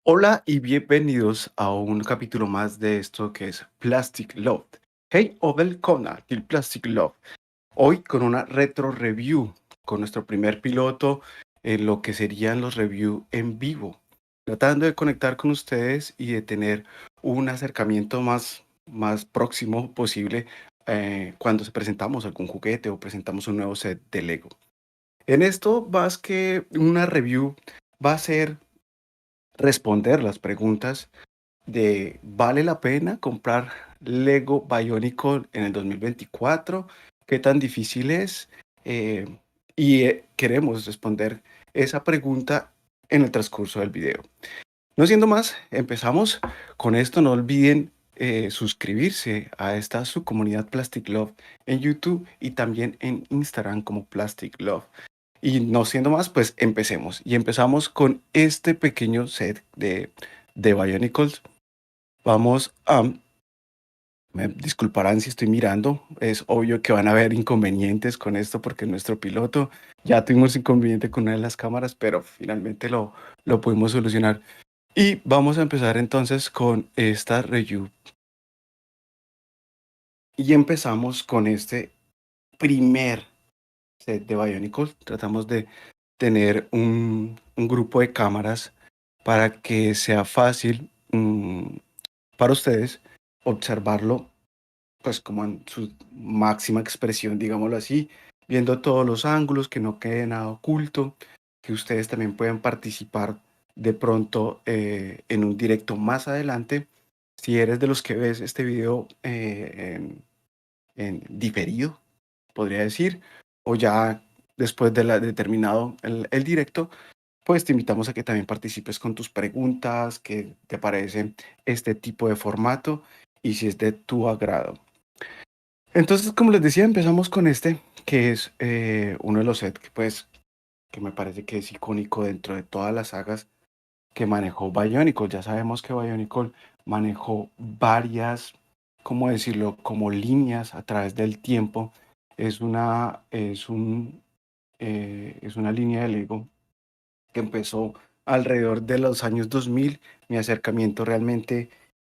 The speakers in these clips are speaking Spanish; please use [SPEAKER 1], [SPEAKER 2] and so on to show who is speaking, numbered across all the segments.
[SPEAKER 1] Hola y bienvenidos a un capítulo más de esto que es Plastic Love. Hej och välkomna till Plastic Love. Hoy con una retro review, con nuestro primer piloto en lo que serían los reviews en vivo, tratando de conectar con ustedes y de tener un acercamiento más próximo posible cuando presentamos algún juguete o presentamos un nuevo set de Lego. En esto, más que una review, va a ser responder las preguntas de ¿vale la pena comprar Lego Bionicle en el 2024? ¿Qué tan difícil es? Eh, Queremos responder esa pregunta en el transcurso del video. No siendo más, empezamos con esto. No olviden suscribirse a esta subcomunidad Plastic Love en YouTube y también en Instagram como Plastic Love. Y no siendo más, pues empecemos. Y empezamos con este pequeño set de Bionicles. Vamos a, Me disculparán si estoy mirando, es obvio que van a haber inconvenientes con esto porque nuestro piloto ya tuvimos inconveniente con una de las cámaras, pero finalmente lo pudimos solucionar. Y vamos a empezar entonces con esta review. Y empezamos con este primer set de Bionicle. Tratamos de tener un grupo de cámaras para que sea fácil para ustedes observarlo pues como en su máxima expresión, digámoslo así, viendo todos los ángulos, que no quede nada oculto, que ustedes también pueden participar de pronto en un directo más adelante. Si eres de los que ves este video en diferido, podría decir, o ya después de terminado el directo, pues te invitamos a que también participes con tus preguntas, qué te parece este tipo de formato y si es de tu agrado. Entonces, como les decía, empezamos con este, que es uno de los sets que, pues, que me parece que es icónico dentro de todas las sagas que manejó Bionicle. Ya sabemos que Bionicle manejó varias, ¿cómo decirlo?, como líneas a través del tiempo. Es una línea de Lego que empezó alrededor de los años 2000. Mi acercamiento realmente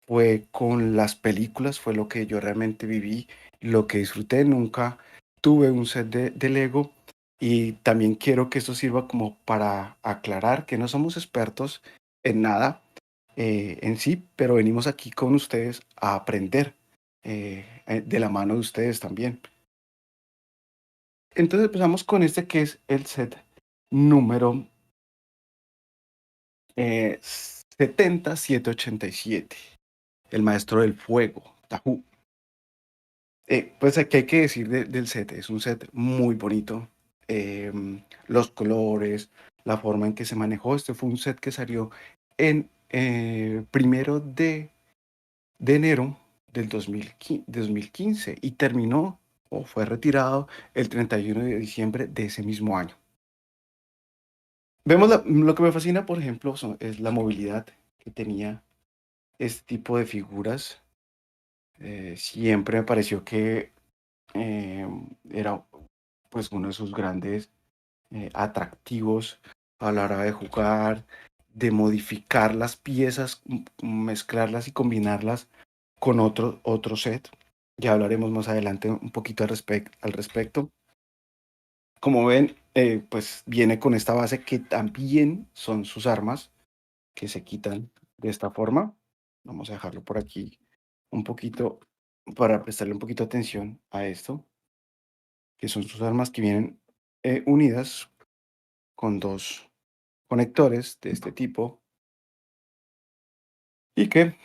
[SPEAKER 1] fue con las películas, fue lo que yo realmente viví, lo que disfruté. Nunca tuve un set de Lego y también quiero que esto sirva como para aclarar que no somos expertos en nada en sí, pero venimos aquí con ustedes a aprender de la mano de ustedes también. Entonces empezamos con este que es el set número 70787, el maestro del fuego, Tahu. Pues aquí hay que decir del set, es un set muy bonito. Los colores, la forma en que se manejó. Este fue un set que salió en primero de enero del 2015 y terminó o fue retirado el 31 de diciembre de ese mismo año. Lo que me fascina, por ejemplo, es la movilidad que tenía este tipo de figuras. Siempre me pareció que era pues uno de sus grandes atractivos a la hora de jugar, de modificar las piezas, mezclarlas y combinarlas con otro set. Ya hablaremos más adelante un poquito al respecto. Como ven, pues viene con esta base que también son sus armas, que se quitan de esta forma. Vamos a dejarlo por aquí un poquito para prestarle un poquito de atención a esto, que son sus armas que vienen unidas con dos conectores de este tipo y que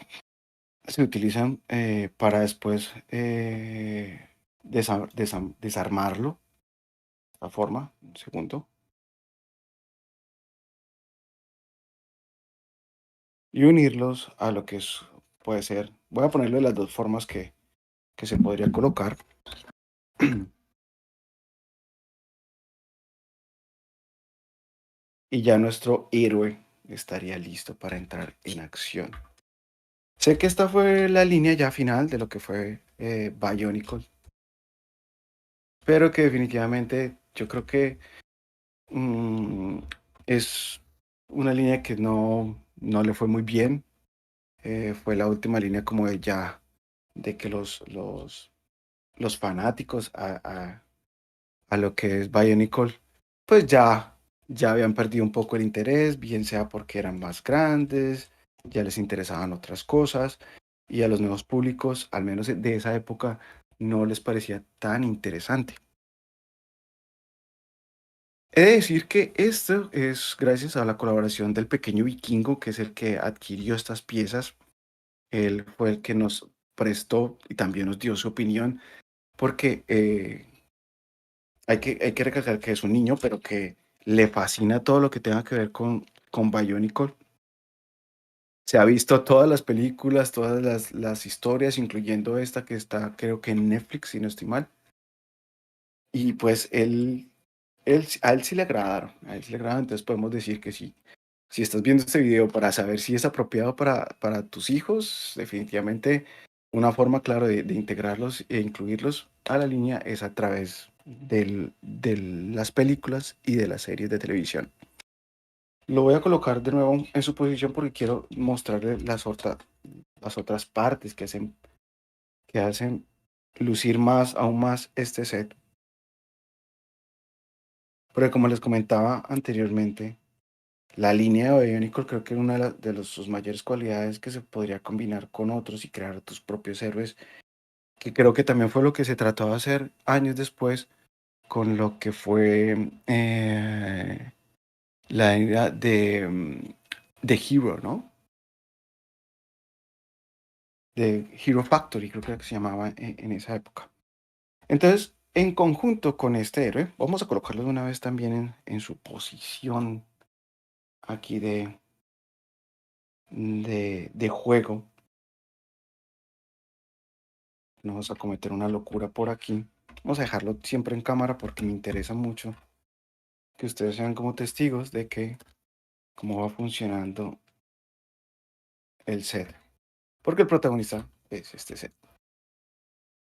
[SPEAKER 1] se utilizan para después desarmarlo de esta forma. Un segundo. Y unirlos a lo que puede ser. Voy a ponerlo de las dos formas que se podría colocar. Y ya nuestro héroe estaría listo para entrar en acción. Sé que esta fue la línea ya final de lo que fue Bionicle, pero que definitivamente yo creo que mm, es una línea que no le fue muy bien. Fue la última línea como de ya, de que los fanáticos a lo que es Bionicle, pues ya habían perdido un poco el interés, bien sea porque eran más grandes, ya les interesaban otras cosas, y a los nuevos públicos, al menos de esa época, no les parecía tan interesante. He de decir que esto es gracias a la colaboración del pequeño vikingo, que es el que adquirió estas piezas. Él fue el que nos prestó y también nos dio su opinión, porque hay que recalcar que es un niño, pero que le fascina todo lo que tenga que ver con Bionicle. Se ha visto todas las películas, todas las historias, incluyendo esta que está, creo que en Netflix, si no estoy mal. Y pues a él sí le agradaron, a él sí le agradaron, entonces podemos decir que sí. Si estás viendo este video para saber si es apropiado para tus hijos, definitivamente una forma, claro, de integrarlos e incluirlos a la línea es a través de las películas y de las series de televisión. Lo voy a colocar de nuevo en su posición porque quiero mostrarle las otras partes que hacen lucir más, aún más este set. Porque como les comentaba anteriormente, la línea de Bionicle creo que una sus mayores cualidades que se podría combinar con otros y crear tus propios héroes, que creo que también fue lo que se trató de hacer años después con lo que fue la idea de Hero, ¿no? De Hero Factory, creo que era que se llamaba en esa época. Entonces, en conjunto con este héroe, vamos a colocarlo de una vez también en su posición aquí de juego. No vamos a cometer una locura por aquí. Vamos a dejarlo siempre en cámara porque me interesa mucho que ustedes sean como testigos de que cómo va funcionando el set. Porque el protagonista es este set.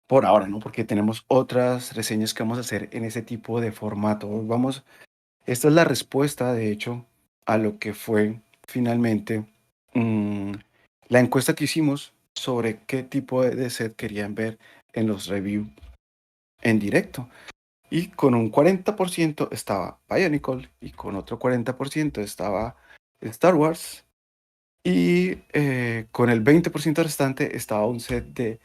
[SPEAKER 1] Por ahora, ¿no? Porque tenemos otras reseñas que vamos a hacer en ese tipo de formato. Esta es la respuesta, de hecho, a lo que fue finalmente mm, la encuesta que hicimos sobre qué tipo de set querían ver en los reviews en directo. Y con un 40% estaba Bionicle y con otro 40% estaba Star Wars. Y con el 20% restante estaba un set de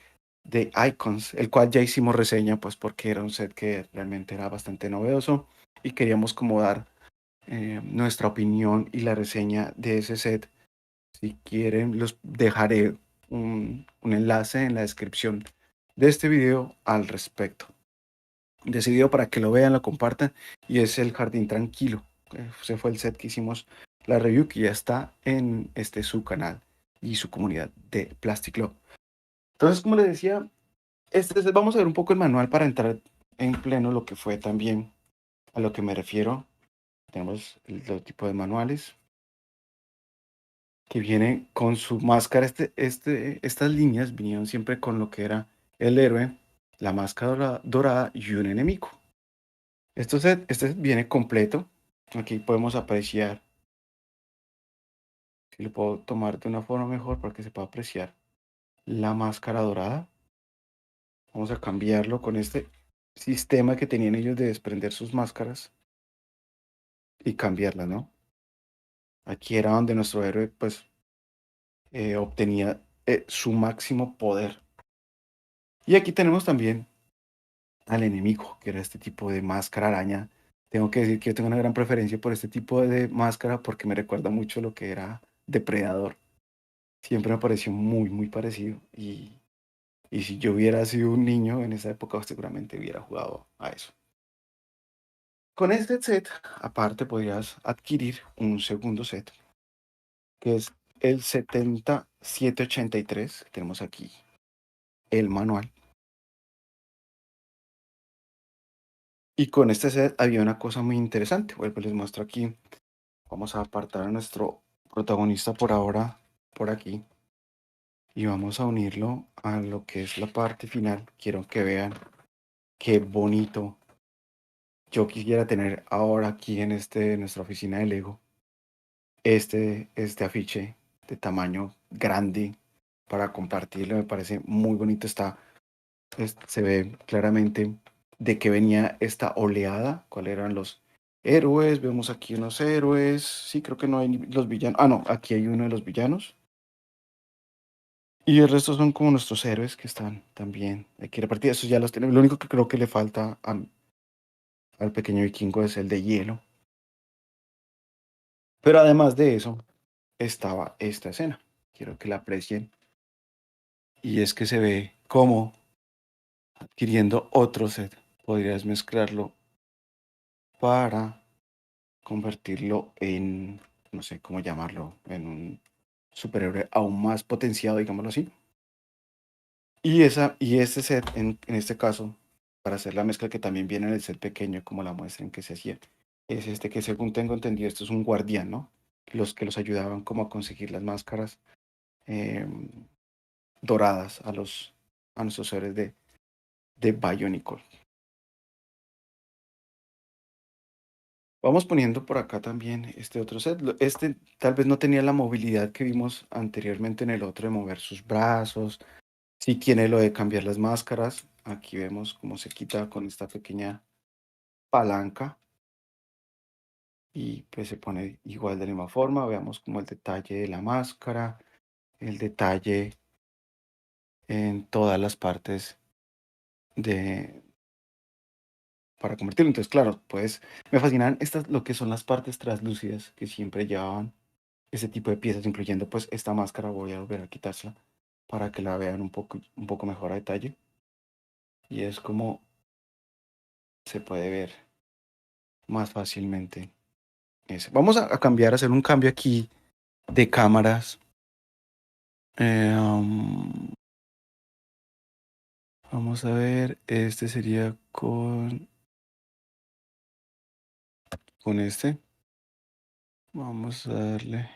[SPEAKER 1] Icons, el cual ya hicimos reseña, pues porque era un set que realmente era bastante novedoso y queríamos como dar nuestra opinión y la reseña de ese set. Si quieren, los dejaré un enlace en la descripción de este video al respecto. Decidido para que lo vean, lo compartan, y es el Jardín Tranquilo. Ese fue el set que hicimos la review, que ya está en su canal y su comunidad de Plastic Love. Entonces, como les decía, vamos a ver un poco el manual para entrar en pleno lo que fue también a lo que me refiero. Tenemos los tipos de manuales que viene con su máscara. Estas líneas vinieron siempre con lo que era el héroe, la máscara dorada y un enemigo. Este viene completo. Aquí podemos apreciar, si lo puedo tomar de una forma mejor para que se pueda apreciar la máscara dorada. Vamos a cambiarlo con este sistema que tenían ellos de desprender sus máscaras y cambiarlas, ¿no? Aquí era donde nuestro héroe pues obtenía su máximo poder. Y aquí tenemos también al enemigo, que era este tipo de máscara araña. Tengo que decir que yo tengo una gran preferencia por este tipo de máscara porque me recuerda mucho lo que era Depredador. Siempre me pareció muy, muy parecido. Y si yo hubiera sido un niño en esa época, seguramente hubiera jugado a eso. Con este set, aparte, podrías adquirir un segundo set, que es el 7783. Tenemos aquí el manual. Y con este set había una cosa muy interesante. Bueno, pues les muestro aquí. Vamos a apartar a nuestro protagonista por ahora, por aquí. Y vamos a unirlo a lo que es la parte final. Quiero que vean qué bonito yo quisiera tener ahora aquí en nuestra oficina de Lego. este afiche de tamaño grande para compartirlo. Me parece muy bonito. Se ve claramente de qué venía esta oleada, cuáles eran los héroes. Vemos aquí unos héroes. Sí, creo que no hay los villanos. Ah, no, aquí hay uno de los villanos. Y el resto son como nuestros héroes que están también aquí repartidos. Esos ya los tenemos. Lo único que creo que le falta al pequeño vikingo es el de hielo. Pero además de eso, estaba esta escena. Quiero que la aprecien. Y es que se ve como adquiriendo otro set. Podrías mezclarlo para convertirlo en, no sé cómo llamarlo, en un superhéroe aún más potenciado, digámoslo así. Y este set, en este caso, para hacer la mezcla que también viene en el set pequeño, como la muestra en que se hacía, es este que según tengo entendido, esto es un guardián, ¿no? Los que los ayudaban como a conseguir las máscaras em, doradas a nuestros héroes de Bionicle. Vamos poniendo por acá también este otro set. Este tal vez no tenía la movilidad que vimos anteriormente en el otro de mover sus brazos. Sí tiene lo de cambiar las máscaras. Aquí vemos cómo se quita con esta pequeña palanca y pues se pone igual de la misma forma. Veamos como el detalle de la máscara, el detalle en todas las partes de para convertirlo. Entonces, claro, pues me fascinan estas lo que son las partes translúcidas que siempre llevaban ese tipo de piezas, incluyendo pues esta máscara. Voy a volver a quitársela para que la vean un poco mejor a detalle. Y es como se puede ver más fácilmente eso. Vamos a cambiar, a hacer un cambio aquí de cámaras. Eh, um, Vamos a ver, este sería con este. Vamos a darle,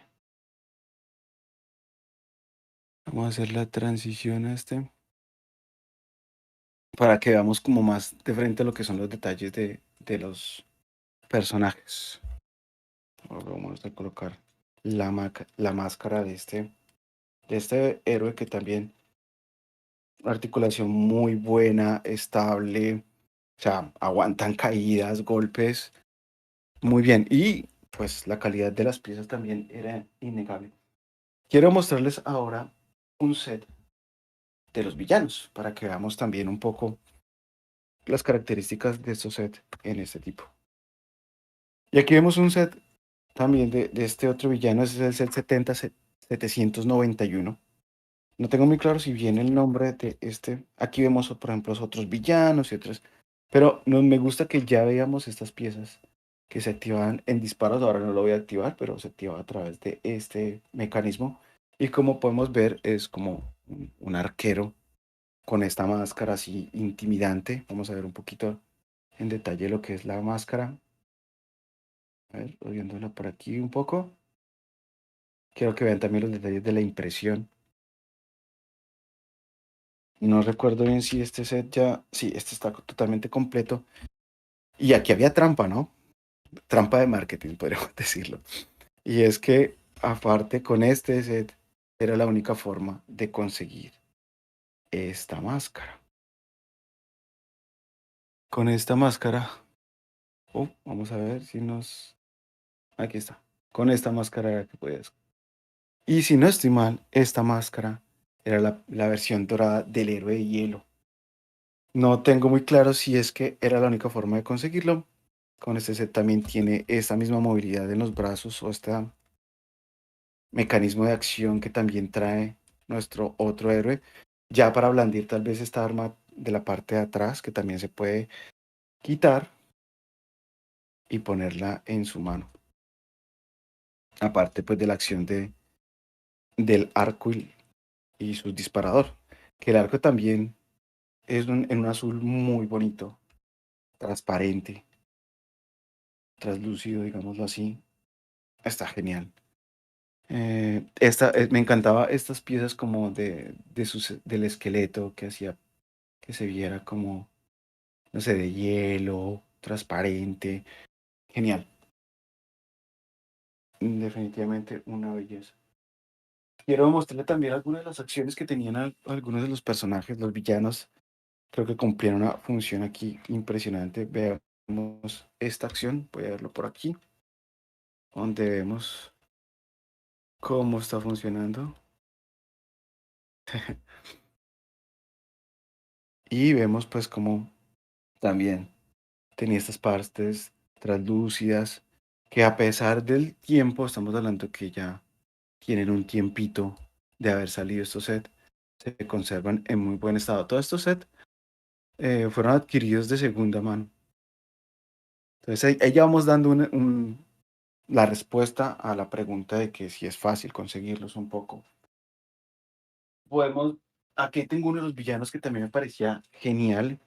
[SPEAKER 1] vamos a hacer la transición a este para que veamos como más de frente lo que son los detalles de los personajes. Ahora vamos a colocar la máscara de este héroe que también articulación muy buena, estable, o sea, aguantan caídas, golpes, muy bien. Y pues la calidad de las piezas también era innegable. Quiero mostrarles ahora un set de los villanos para que veamos también un poco las características de estos sets en este tipo. Y aquí vemos un set también de este otro villano, ese es el set 791. No tengo muy claro si viene el nombre de este. Aquí vemos, por ejemplo, los otros villanos y otros. Pero no, me gusta que ya veamos estas piezas que se activaban en disparos. Ahora no lo voy a activar, pero se activa a través de este mecanismo. Y como podemos ver, es como un arquero con esta máscara así intimidante. Vamos a ver un poquito en detalle lo que es la máscara. A ver, voy viéndola por aquí un poco. Quiero que vean también los detalles de la impresión. No recuerdo bien si este set ya, sí, este está totalmente completo. Y aquí había trampa, ¿no? Trampa de marketing, podríamos decirlo. Y es que aparte con este set era la única forma de conseguir esta máscara. Con esta máscara, vamos a ver si nos... Aquí está. Con esta máscara era que podías. Y si no estoy mal, esta máscara era la versión dorada del héroe de hielo. No tengo muy claro si es que era la única forma de conseguirlo. Con este set también tiene esta misma movilidad en los brazos o este mecanismo de acción que también trae nuestro otro héroe. Ya para blandir tal vez esta arma de la parte de atrás que también se puede quitar y ponerla en su mano. Aparte pues de la acción del arco y su disparador. Que el arco también es en un azul muy bonito, transparente, translúcido, digámoslo así. Está genial. Me encantaba estas piezas como del esqueleto que hacía que se viera como, no sé, de hielo, transparente. Genial. definitivamente una belleza. Quiero mostrarle también algunas de las acciones que tenían algunos de los personajes, los villanos. Creo que cumplieron una función aquí impresionante. Veamos esta acción, voy a verlo por aquí, donde vemos cómo está funcionando. Y vemos pues cómo también tenía estas partes translúcidas que a pesar del tiempo, estamos hablando que ya tienen un tiempito de haber salido estos sets, se conservan en muy buen estado. Todos estos sets fueron adquiridos de segunda mano. Entonces ahí ya vamos dando la respuesta a la pregunta de que si es fácil conseguirlos un poco. Podemos, aquí tengo uno de los villanos que también me parecía genial.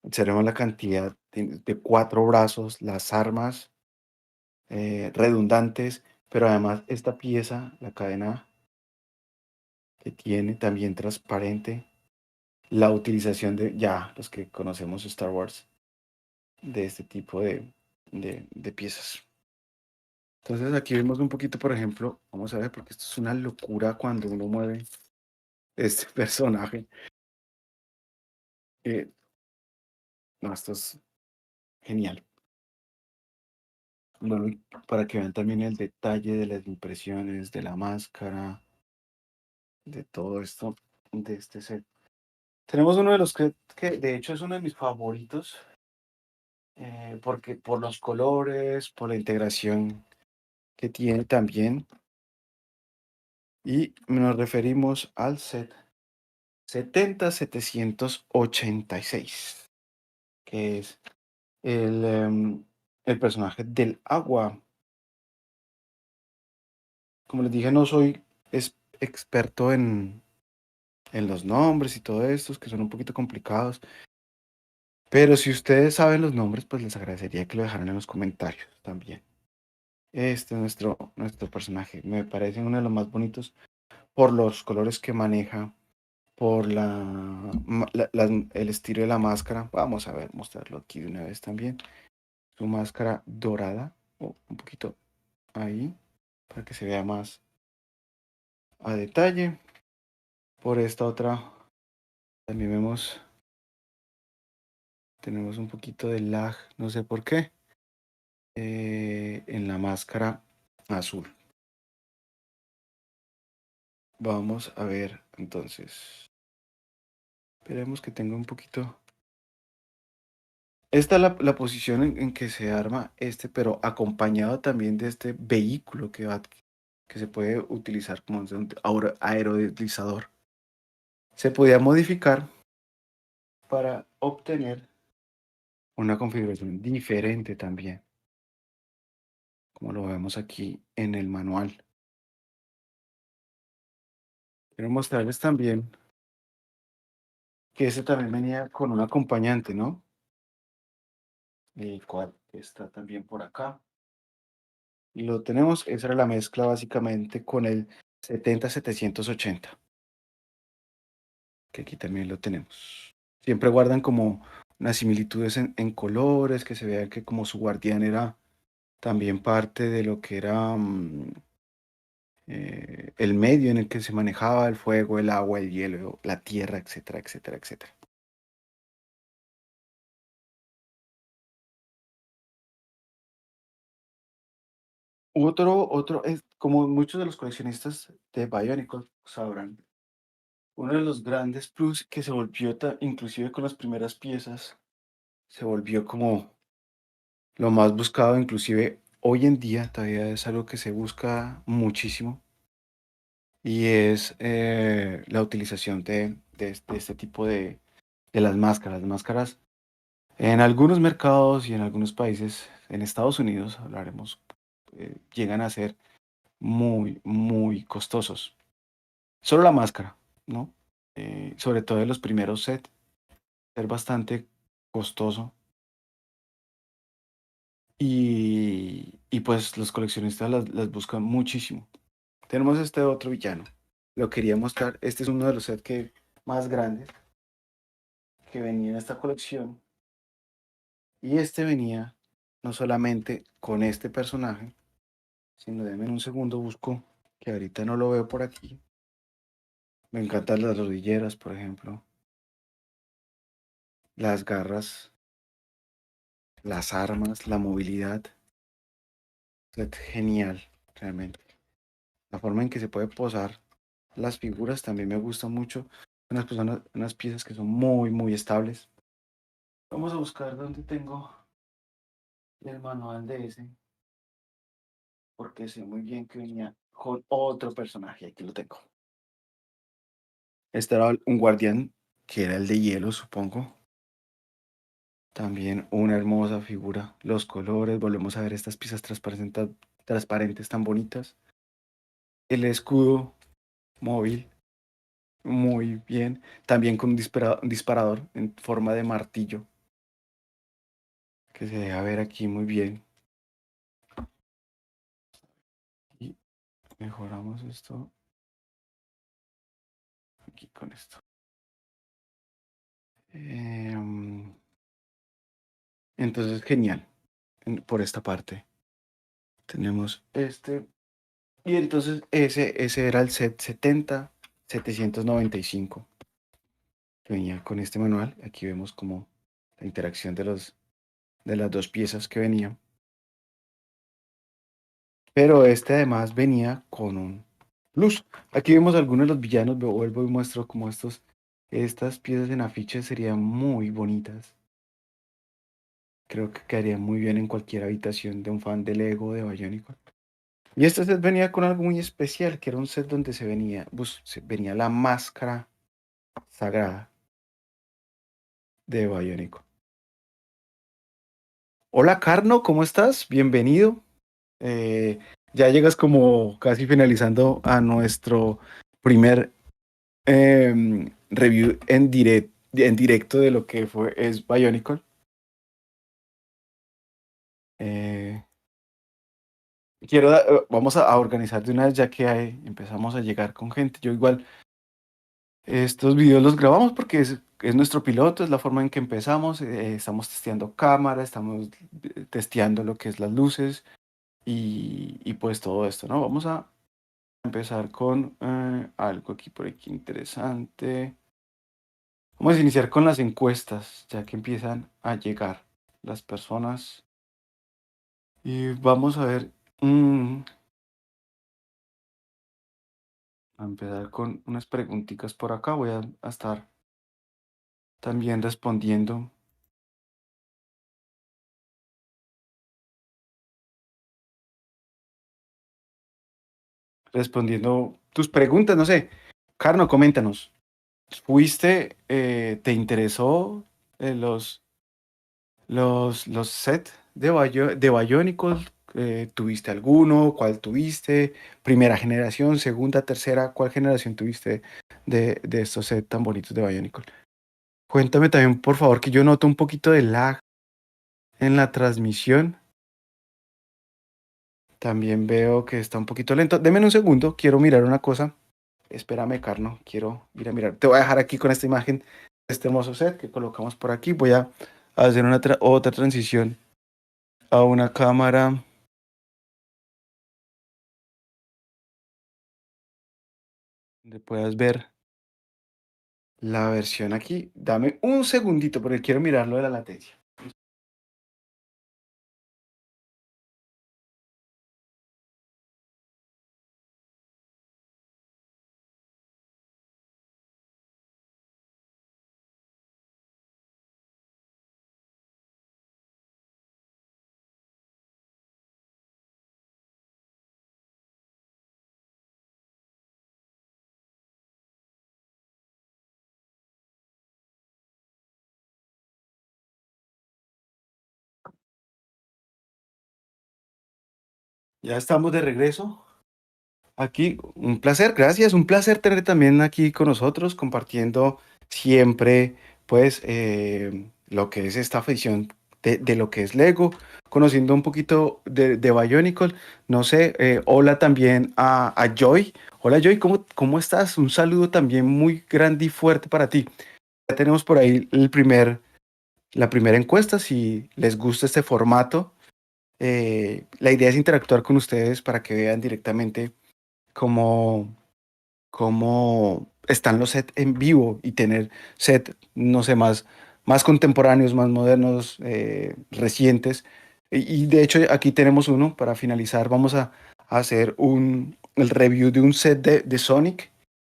[SPEAKER 1] Observemos la cantidad de cuatro brazos, las armas redundantes, pero además esta pieza, la cadena que tiene también transparente, la utilización de, ya, los que conocemos Star Wars, de este tipo de piezas. Entonces aquí vemos un poquito, por ejemplo, vamos a ver, porque esto es una locura cuando uno mueve este personaje. eh, no, esto es genial. Bueno, y para que vean también el detalle de las impresiones, de la máscara, de todo esto, de este set. Tenemos uno de los que de hecho es uno de mis favoritos, porque por los colores, por la integración que tiene también, y nos referimos al set 70786, que es el personaje del agua. Como les dije, no soy experto en los nombres y todo estos, que son un poquito complicados, pero si ustedes saben los nombres, pues les agradecería que lo dejaran en los comentarios también. Este es nuestro personaje. Me parece uno de los más bonitos por los colores que maneja, por el estilo de la máscara. Vamos a ver, mostrarlo aquí de una vez también. Su máscara dorada, o un poquito ahí, para que se vea más a detalle. Por esta otra, también tenemos un poquito de lag, no sé por qué, en la máscara azul. Vamos a ver, entonces. Esperemos que tenga un poquito. Esta es la posición en que se arma este, pero acompañado también de este vehículo que se puede utilizar como un aerodeslizador. Se podía modificar para obtener una configuración diferente también, como lo vemos aquí en el manual. Quiero mostrarles también que este también venía con un acompañante, ¿no? El cual está también por acá. Y lo tenemos, esa era la mezcla básicamente con el 70780, que aquí también lo tenemos. Siempre guardan como unas similitudes en colores, que se vea que como su guardián era también parte de lo que era el medio en el que se manejaba el fuego, el agua, el hielo, la tierra, etcétera, etcétera, etcétera. Otro es, como muchos de los coleccionistas de Bionicle sabrán, uno de los grandes plus que se volvió, inclusive con las primeras piezas, se volvió como lo más buscado, inclusive hoy en día todavía es algo que se busca muchísimo, y es la utilización de este tipo de las máscaras. Las máscaras en algunos mercados y en algunos países, en Estados Unidos, hablaremos, llegan a ser muy, muy costosos. Solo la máscara, ¿no? Sobre todo en los primeros sets, ser bastante costoso. Y pues los coleccionistas las buscan muchísimo. Tenemos este otro villano. Lo quería mostrar. Este es uno de los sets más grandes que venía en esta colección. Y este venía no solamente con este personaje, Si no, denme un segundo, busco, que ahorita no lo veo por aquí. Me encantan las rodilleras, por ejemplo, las garras, las armas, la movilidad. Es genial, realmente. La forma en que se puede posar las figuras también me gusta mucho. Unas piezas que son muy, muy estables. Vamos a buscar dónde tengo el manual de ese, porque sé muy bien que venía con otro personaje. Aquí lo tengo. Este era un guardián que era el de hielo, supongo. También una hermosa figura. Los colores, volvemos a ver estas piezas transparentes tan bonitas. El escudo móvil, muy bien. También con un disparador en forma de martillo, que se deja ver aquí muy bien. Y mejoramos esto aquí con esto. Em, entonces, genial. Por esta parte tenemos este. Y entonces ese era el set 705 que venía con este manual. Aquí vemos como la interacción de las dos piezas que venían. Pero este además venía con un plus. Aquí vemos algunos de los villanos. Vuelvo y muestro como estas piezas en afiche serían muy bonitas. Creo que quedarían muy bien en cualquier habitación de un fan de Lego de Bionicle. Y este set venía con algo muy especial, que era un set donde venía la máscara sagrada de Bionicle. Hola Carno, ¿cómo estás? Bienvenido. Eh, ya llegas como casi finalizando a nuestro primer review en directo de lo que es Bionicle. Eh, vamos a organizar de una vez ya que empezamos a llegar con gente. Yo igual estos videos los grabamos porque es nuestro piloto, es la forma en que empezamos. Estamos testeando cámara, estamos testeando lo que es las luces y pues todo esto, ¿no? Vamos a empezar con algo por aquí interesante. Vamos a iniciar con las encuestas, ya que empiezan a llegar las personas. Y vamos a ver, a empezar con unas preguntitas por acá. Voy a estar también respondiendo tus preguntas. No sé, Carno, coméntanos. ¿Te interesó los sets de Bionicle? ¿Tuviste alguno? ¿Cuál tuviste? ¿Primera generación, segunda, tercera? ¿Cuál generación tuviste de estos sets tan bonitos de Bionicle? Cuéntame también, por favor, que yo noto un poquito de lag en la transmisión. También veo que está un poquito lento. Deme un segundo, quiero mirar una cosa. Espérame, Carno, quiero ir a mirar. Te voy a dejar aquí con esta imagen de este hermoso set que colocamos por aquí. Voy a hacer otra transición a una cámara donde puedas ver la versión aquí. Dame un segundito porque quiero mirarlo de la latencia. Ya estamos de regreso. Aquí, un placer, gracias, un placer tener también aquí con nosotros, compartiendo siempre, pues, lo que es esta afición de lo que es Lego, conociendo un poquito de Bionicle. No sé, hola también a Joy. Hola Joy, ¿cómo estás? Un saludo también muy grande y fuerte para ti. Ya tenemos por ahí la primera encuesta, si les gusta este formato. La idea es interactuar con ustedes para que vean directamente cómo, cómo están los sets en vivo y tener set, no sé, más contemporáneos, más modernos, recientes. Y de hecho aquí tenemos uno para finalizar. Vamos a hacer el review de un set de Sonic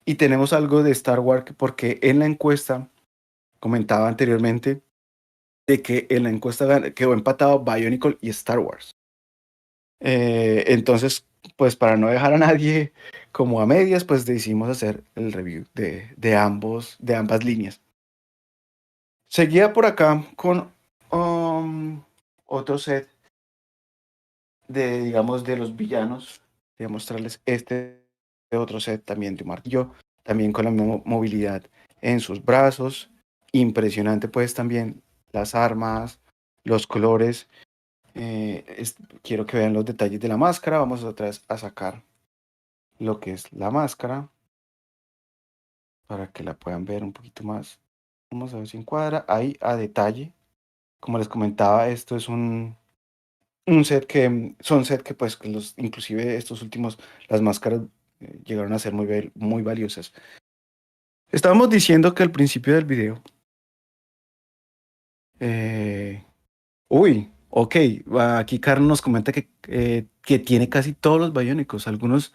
[SPEAKER 1] y tenemos algo de Star Wars porque en la encuesta comentaba anteriormente de que en la encuesta quedó empatado Bionicle y Star Wars. Entonces, pues para no dejar a nadie como a medias, pues decidimos hacer el review de ambas líneas. Seguía por acá con um, otro set digamos, de los villanos. Voy a mostrarles este otro set también de martillo, también con la movilidad en sus brazos. Impresionante, pues también las armas, los colores. Quiero que vean los detalles de la máscara. Vamos otra vez a sacar lo que es la máscara para que la puedan ver un poquito más. Vamos a ver si encuadra ahí a detalle. Como les comentaba, esto es un set son set que pues que inclusive estos últimos, las máscaras llegaron a ser muy valiosas. Estábamos diciendo que al principio del video, eh, uy, ok, aquí Carlos nos comenta que tiene casi todos los biónicos, algunos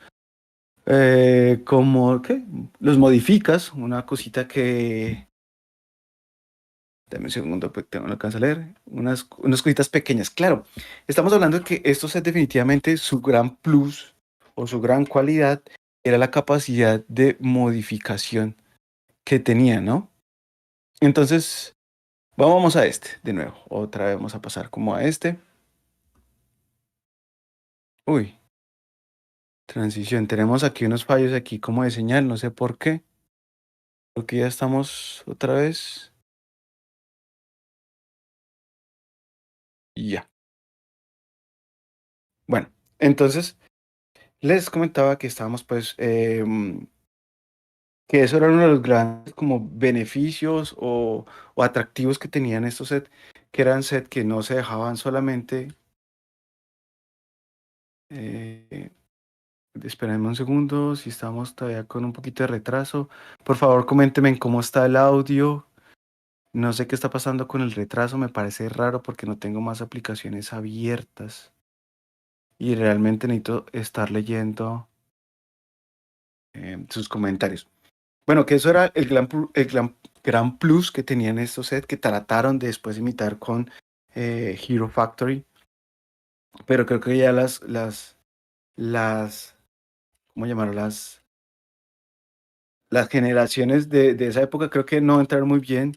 [SPEAKER 1] como, ¿qué? Los modificas, una cosita que, dame un segundo, pues, no alcanzo a leer, unas cositas pequeñas. Claro, estamos hablando de que esto es definitivamente su gran plus o su gran cualidad era la capacidad de modificación que tenía, ¿no? Entonces, vamos a este de nuevo. Otra vez vamos a pasar como a este. Uy, transición. Tenemos aquí unos fallos aquí como de señal, no sé por qué. Creo que ya estamos otra vez. Y ya. Bueno, entonces les comentaba que estábamos pues que eso era uno de los grandes como beneficios o atractivos que tenían estos sets, que eran sets que no se dejaban solamente. Eh, Espérenme un segundo, si estamos todavía con un poquito de retraso. Por favor, coméntenme en cómo está el audio. No sé qué está pasando con el retraso, me parece raro porque no tengo más aplicaciones abiertas y realmente necesito estar leyendo sus comentarios. Bueno, que eso era gran plus que tenían estos sets que trataron de después imitar con Hero Factory, pero creo que ya las, ¿cómo llamarlo? Las generaciones de esa época creo que no entraron muy bien,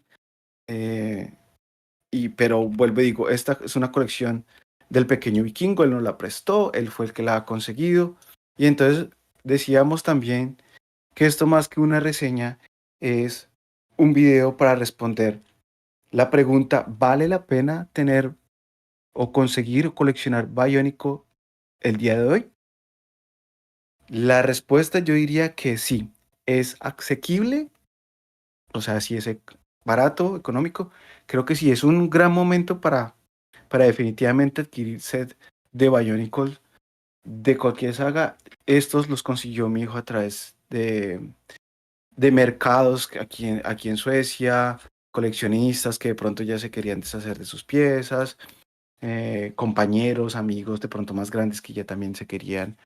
[SPEAKER 1] eh, pero vuelvo y digo, esta es una colección del pequeño vikingo, él nos la prestó, él fue el que la ha conseguido, y entonces decíamos también que esto más que una reseña es un video para responder la pregunta, ¿vale la pena tener o conseguir o coleccionar Bionicle el día de hoy? La respuesta yo diría que sí, es asequible, o sea, si es barato, económico, creo que sí es un gran momento para definitivamente adquirir set de Bionicle de cualquier saga. Estos los consiguió mi hijo a través de mercados aquí en Suecia, coleccionistas que de pronto ya se querían deshacer de sus piezas, compañeros, amigos de pronto más grandes que ya también se querían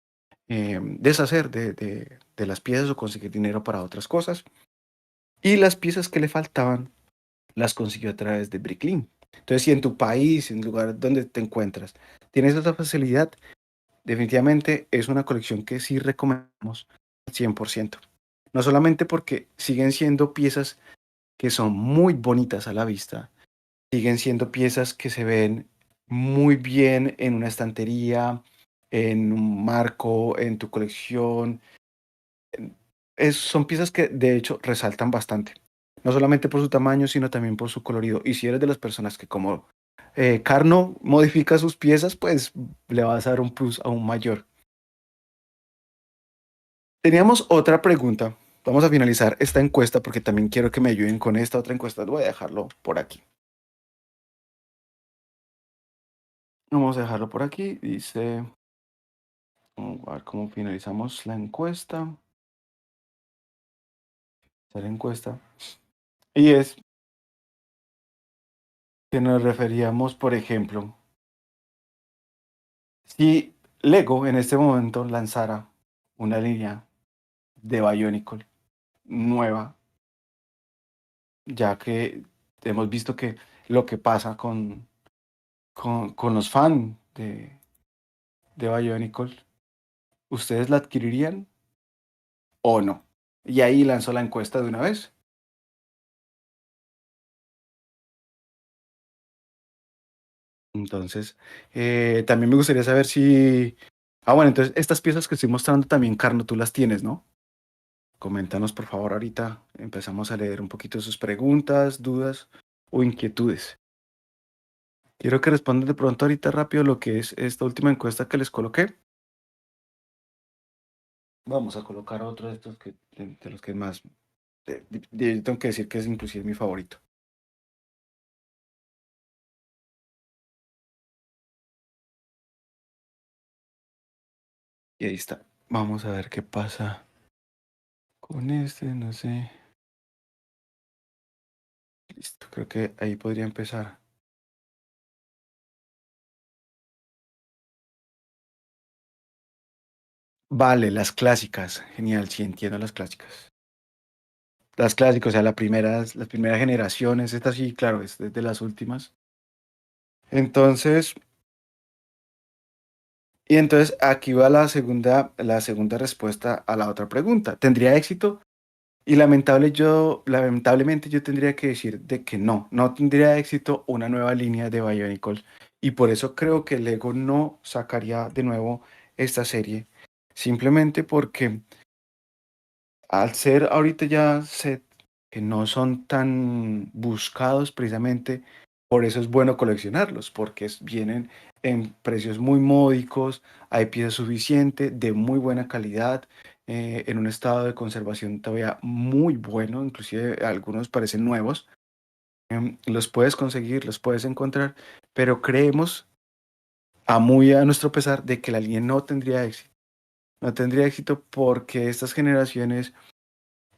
[SPEAKER 1] deshacer de las piezas o conseguir dinero para otras cosas. Y las piezas que le faltaban las consiguió a través de Bricklink. Entonces, si en tu país, en el lugar donde te encuentras, tienes esa facilidad, definitivamente es una colección que sí recomendamos al 100%. No solamente porque siguen siendo piezas que son muy bonitas a la vista, siguen siendo piezas que se ven muy bien en una estantería, en un marco, en tu colección, son piezas que de hecho resaltan bastante. No solamente por su tamaño, sino también por su colorido. Y si eres de las personas que como Carno modifica sus piezas, pues le vas a dar un plus aún mayor. Teníamos otra pregunta. Vamos a finalizar esta encuesta porque también quiero que me ayuden con esta otra encuesta. Voy a dejarlo por aquí. Vamos a dejarlo por aquí. Dice, vamos a ver cómo finalizamos la encuesta. La encuesta. Y es que nos referíamos, por ejemplo, si Lego en este momento lanzara una línea de Bionicle nueva, ya que hemos visto que lo que pasa con los fans de Bionicle, ¿ustedes la adquirirían o no? Y ahí lanzó la encuesta de una vez. Entonces, también me gustaría saber si... Ah, bueno, entonces estas piezas que estoy mostrando también, Carno, tú las tienes, ¿no? Coméntanos, por favor, ahorita empezamos a leer un poquito sus preguntas, dudas o inquietudes. Quiero que respondan de pronto ahorita rápido lo que es esta última encuesta que les coloqué. Vamos a colocar otro de estos que, de los que más, tengo que decir que es inclusive mi favorito. Y ahí está. Vamos a ver qué pasa con este, no sé. Listo, creo que ahí podría empezar. Vale, las clásicas. Genial, sí, entiendo las clásicas. Las clásicas, o sea, las primeras generaciones, esta sí, claro, es de las últimas. Entonces, y entonces aquí va la segunda respuesta a la otra pregunta. ¿Tendría éxito? Y lamentablemente yo tendría que decir de que no, no tendría éxito una nueva línea de Bionicle. Y por eso creo que Lego no sacaría de nuevo esta serie. Simplemente porque al ser ahorita ya set que no son tan buscados precisamente, por eso es bueno coleccionarlos, porque vienen en precios muy módicos, hay piezas suficientes, de muy buena calidad, en un estado de conservación todavía muy bueno, inclusive algunos parecen nuevos. Los puedes conseguir, los puedes encontrar, pero creemos, a muy a nuestro pesar, de que la línea no tendría éxito. No tendría éxito porque estas generaciones,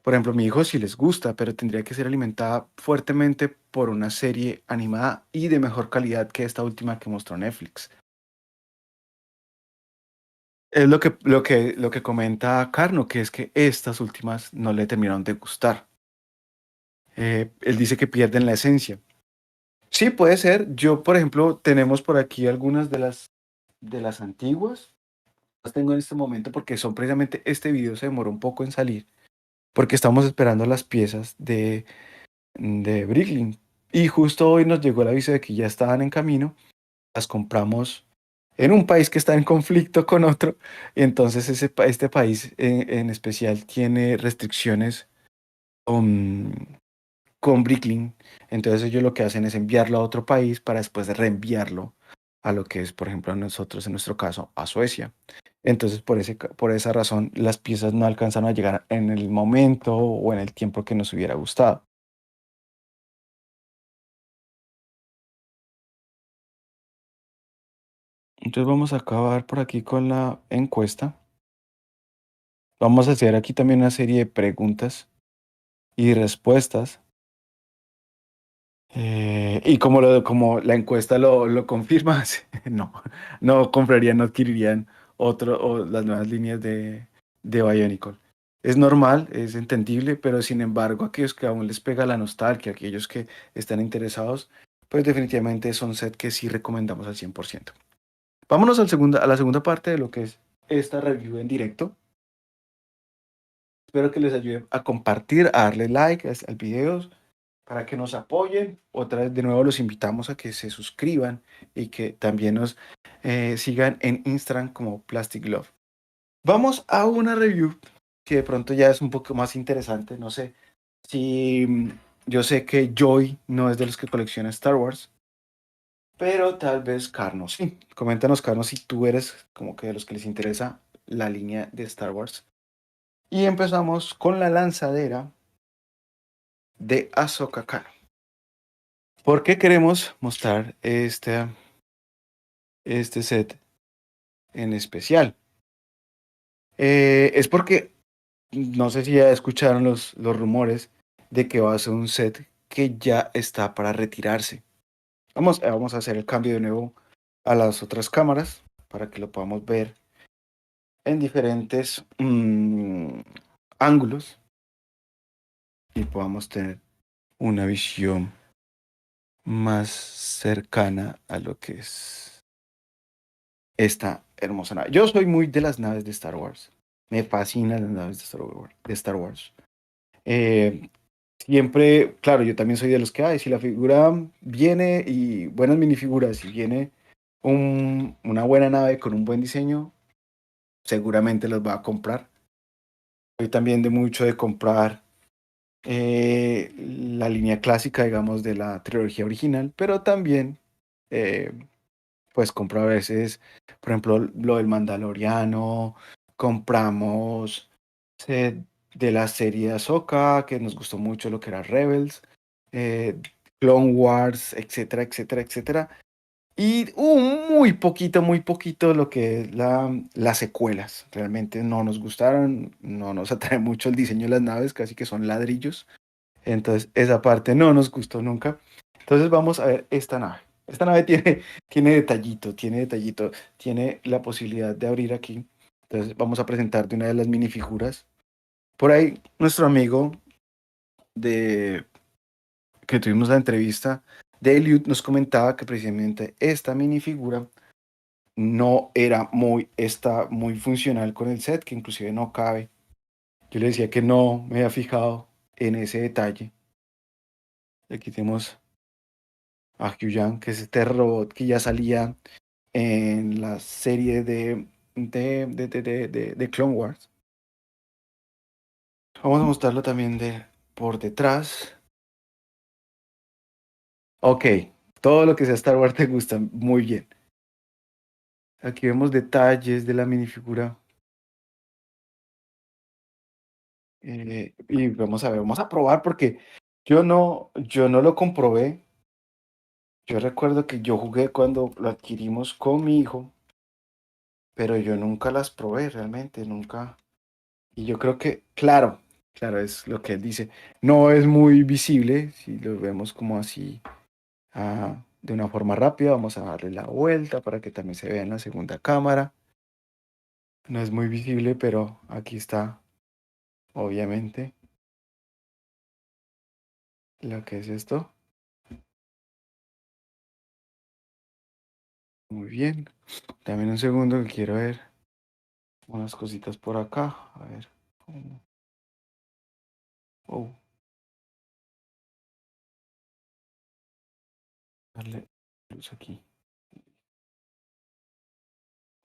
[SPEAKER 1] por ejemplo, a mi hijo sí les gusta, pero tendría que ser alimentada fuertemente por una serie animada y de mejor calidad que esta última que mostró Netflix. Es lo que comenta Carno, que es que estas últimas no le terminaron de gustar. Él dice que pierden la esencia. Sí, puede ser. Yo, por ejemplo, tenemos por aquí algunas de las antiguas. Las tengo en este momento porque son precisamente este video se demoró un poco en salir porque estamos esperando las piezas de Bricklink. Y justo hoy nos llegó el aviso de que ya estaban en camino. Las compramos en un país que está en conflicto con otro. Y entonces este país en especial tiene restricciones con, con Bricklink. Entonces ellos lo que hacen es enviarlo a otro país para después de reenviarlo a lo que es, por ejemplo, a nosotros, en nuestro caso, a Suecia. Entonces, por esa razón, las piezas no alcanzaron a llegar en el momento o en el tiempo que nos hubiera gustado. Entonces vamos a acabar por aquí con la encuesta. Vamos a hacer aquí también una serie de preguntas y respuestas. Y como la encuesta lo confirma, sí, no, no comprarían, no adquirirían o las nuevas líneas de Bionicle. Es normal, es entendible, pero sin embargo, aquellos que aún les pega la nostalgia, aquellos que están interesados, pues definitivamente son set que sí recomendamos al 100%. Vámonos a la segunda parte de lo que es esta review en directo. Espero que les ayude a compartir, a darle like al video para que nos apoyen. Otra vez de nuevo los invitamos a que se suscriban y que también nos sigan en Instagram como Plastic Love. Vamos a una review que de pronto ya es un poco más interesante. No sé si yo sé que Joy no es de los que colecciona Star Wars, pero tal vez Carlos sí. Coméntanos, Carlos, si tú eres como que de los que les interesa la línea de Star Wars. Y empezamos con la lanzadera de Ahsoka Tano. ¿Por qué queremos mostrar este set en especial. Es porque no sé si ya escucharon los rumores de que va a ser un set que ya está para retirarse. Vamos a hacer el cambio de nuevo a las otras cámaras para que lo podamos ver en diferentes ángulos y podamos tener una visión más cercana a lo que es esta hermosa nave. Yo soy muy de las naves de Star Wars. Me fascinan las naves de Star Wars. Eh, Siempre, claro, yo también soy de los que, ay, si la figura viene y buenas minifiguras, si viene una buena nave con un buen diseño, seguramente los va a comprar. Soy también de mucho de comprar la línea clásica, digamos, de la trilogía original, pero también, eh, pues, compro a veces, por ejemplo, lo del Mandaloriano, compramos set de la serie de Ahsoka, que nos gustó mucho lo que era Rebels, eh, Clone Wars, etcétera, etcétera, etcétera. Y muy poquito lo que es las secuelas. Realmente no nos gustaron, no nos atrae mucho el diseño de las naves, casi que son ladrillos. Entonces, esa parte no nos gustó nunca. Entonces, vamos a ver esta nave. Esta nave tiene detallito, tiene la posibilidad de abrir aquí. Entonces, vamos a presentar de una de las minifiguras. Por ahí, nuestro amigo de que tuvimos la entrevista de Eliud nos comentaba que precisamente esta minifigura no era muy funcional con el set, que inclusive no cabe. Yo le decía que no me había fijado en ese detalle. Aquí tenemos a Hyun, que es este robot que ya salía en la serie de Clone Wars. Vamos a mostrarlo también de por detrás. Ok, todo lo que sea Star Wars te gusta, muy bien. Aquí vemos detalles de la minifigura. Y vamos a ver, vamos a probar porque yo no lo comprobé. Yo recuerdo que yo jugué cuando lo adquirimos con mi hijo, pero yo nunca las probé realmente, nunca. Y yo creo que, claro, claro, es lo que él dice. No es muy visible, si lo vemos como así, de una forma rápida. Vamos a darle la vuelta para que también se vea en la segunda cámara. No es muy visible, pero aquí está, obviamente, lo que es esto. Muy bien. Dame un segundo que quiero ver unas cositas por acá. A ver. Oh, darle luz aquí.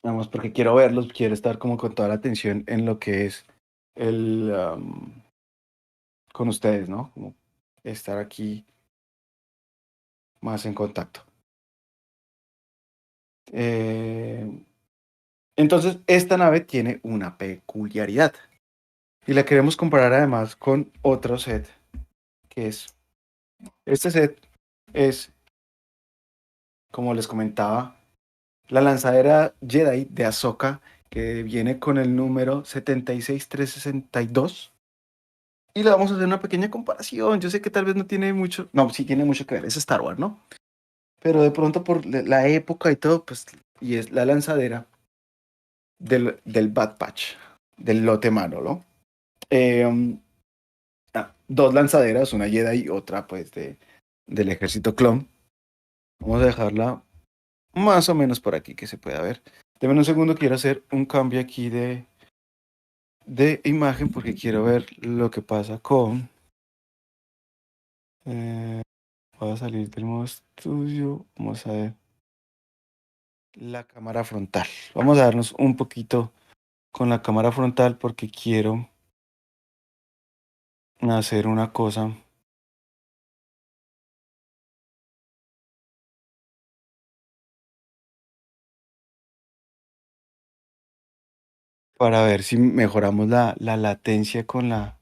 [SPEAKER 1] Vamos, porque quiero verlos, quiero estar como con toda la atención en lo que es con ustedes, ¿no? Como estar aquí más en contacto. Eh, entonces, esta nave tiene una peculiaridad y la queremos comparar además con otro set, que es, este set es, como les comentaba, la lanzadera Jedi de Ahsoka, que viene con el número 76362. Y le vamos a hacer una pequeña comparación. Yo sé que tal vez no tiene mucho, no, sí tiene mucho que ver, es Star Wars, ¿no? Pero de pronto por la época y todo, pues, y es la lanzadera del Bad Patch, del lote malo, ¿no? Eh, um, Dos lanzaderas, una Jedi y otra, pues, del ejército clon. Vamos a dejarla más o menos por aquí que se pueda ver. Deme un segundo, quiero hacer un cambio aquí de imagen porque quiero ver lo que pasa con... voy a salir del modo estudio. Vamos a ver la cámara frontal. Vamos a darnos un poquito con la cámara frontal porque quiero hacer una cosa para ver si mejoramos la latencia con la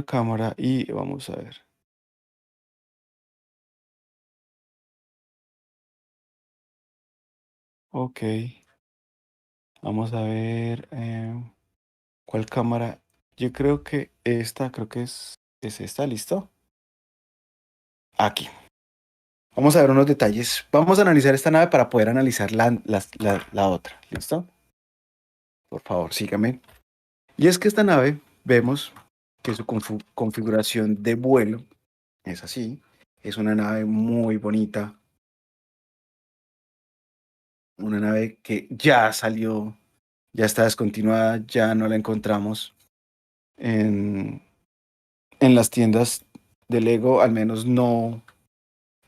[SPEAKER 1] cámara y vamos a ver. Ok, vamos a ver cuál cámara. Yo creo que esta, creo que es esta, ¿listo? Aquí. Vamos a ver unos detalles. Vamos a analizar esta nave para poder analizar la otra, ¿listo? Por favor, sígame. Y es que esta nave, vemos que su configuración de vuelo es así. Es una nave muy bonita, una nave que ya salió, ya está descontinuada, ya no la encontramos en, en las tiendas de Lego, al menos no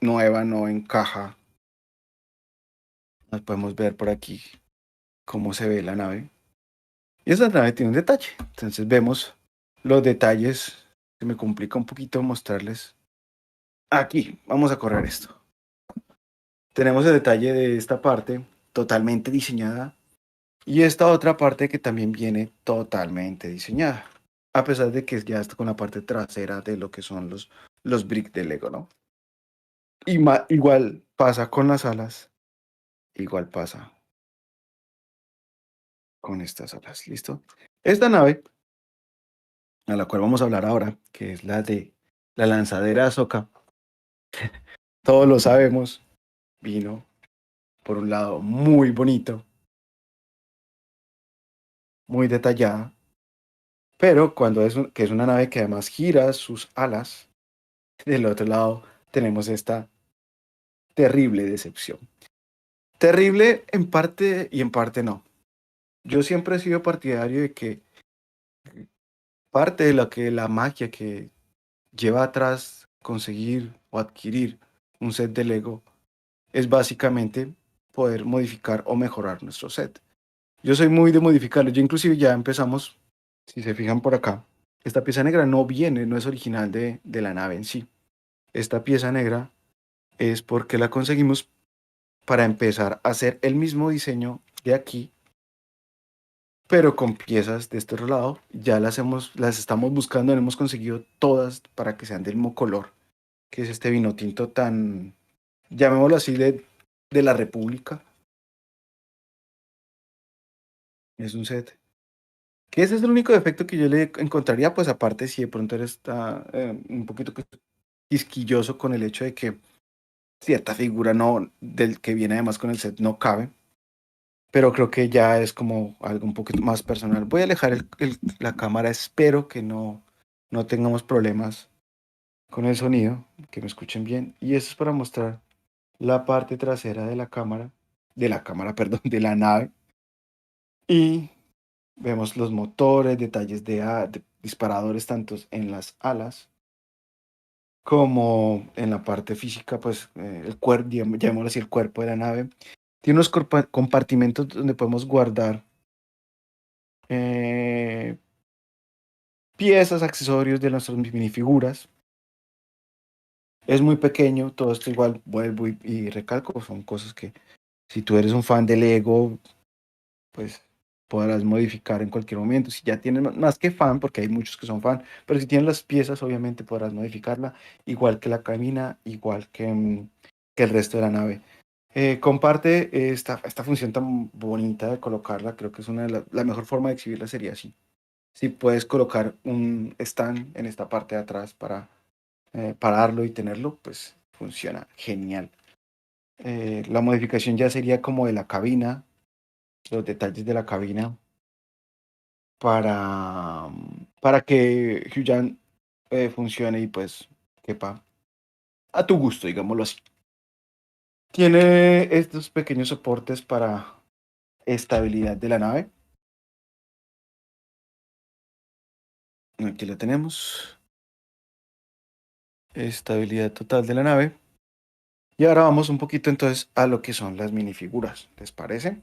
[SPEAKER 1] nueva, no en caja. Nos podemos ver por aquí cómo se ve la nave. Y esa nave tiene un detalle. Entonces vemos los detalles. Se me complica un poquito mostrarles. Aquí, vamos a correr esto. Tenemos el detalle de esta parte totalmente diseñada y esta otra parte que también viene totalmente diseñada. A pesar de que ya está con la parte trasera de lo que son los bricks de Lego, ¿no? Y igual pasa con las alas, igual pasa con estas alas, ¿listo? Esta nave, a la cual vamos a hablar ahora, que es la de la lanzadera Ahsoka, todos lo sabemos, vino por un lado muy bonito, muy detallada, pero cuando que es una nave que además gira sus alas, del otro lado tenemos esta terrible decepción. Terrible en parte y en parte no. Yo siempre he sido partidario de que parte de lo que la magia que lleva atrás conseguir o adquirir un set de Lego es básicamente poder modificar o mejorar nuestro set. Yo soy muy de modificarlo. Yo inclusive ya empezamos, si se fijan por acá, esta pieza negra no viene, no es original de la nave en sí. Esta pieza negra es porque la conseguimos para empezar a hacer el mismo diseño de aquí, pero con piezas de este otro lado. Ya las estamos buscando, hemos conseguido todas para que sean del mismo color, que es este vino tinto tan, llamémoslo así, de la República. Es un set. Que ese es el único defecto que yo le encontraría, pues aparte si de pronto él está un poquito quisquilloso con el hecho de que cierta figura no, del que viene además con el set no cabe, pero creo que ya es como algo un poquito más personal. Voy a alejar la cámara, espero que no tengamos problemas con el sonido, que me escuchen bien. Y eso es para mostrar la parte trasera de la cámara, perdón, de la nave. Y vemos los motores, detalles de disparadores tanto en las alas como en la parte física, pues el cuerpo, llamémoslo así, el cuerpo de la nave. Tiene unos compartimentos donde podemos guardar eh, piezas, accesorios de nuestras minifiguras. Es muy pequeño, todo esto igual vuelvo y recalco, son cosas que si tú eres un fan de Lego, pues podrás modificar en cualquier momento. Si ya tienes más que fan, porque hay muchos que son fan, pero si tienes las piezas, obviamente podrás modificarla, igual que la cabina, igual que el resto de la nave. Comparte esta función tan bonita de colocarla, creo que es una de la mejor forma de exhibirla sería así. Si puedes colocar un stand en esta parte de atrás para pararlo y tenerlo, pues funciona genial. La modificación ya sería como de la cabina, los detalles de la cabina para que Huyan funcione y pues quepa a tu gusto, digámoslo así. Tiene estos pequeños soportes para estabilidad de la nave. Aquí la tenemos. Estabilidad total de la nave. Y ahora vamos un poquito entonces a lo que son las minifiguras. ¿Les parece?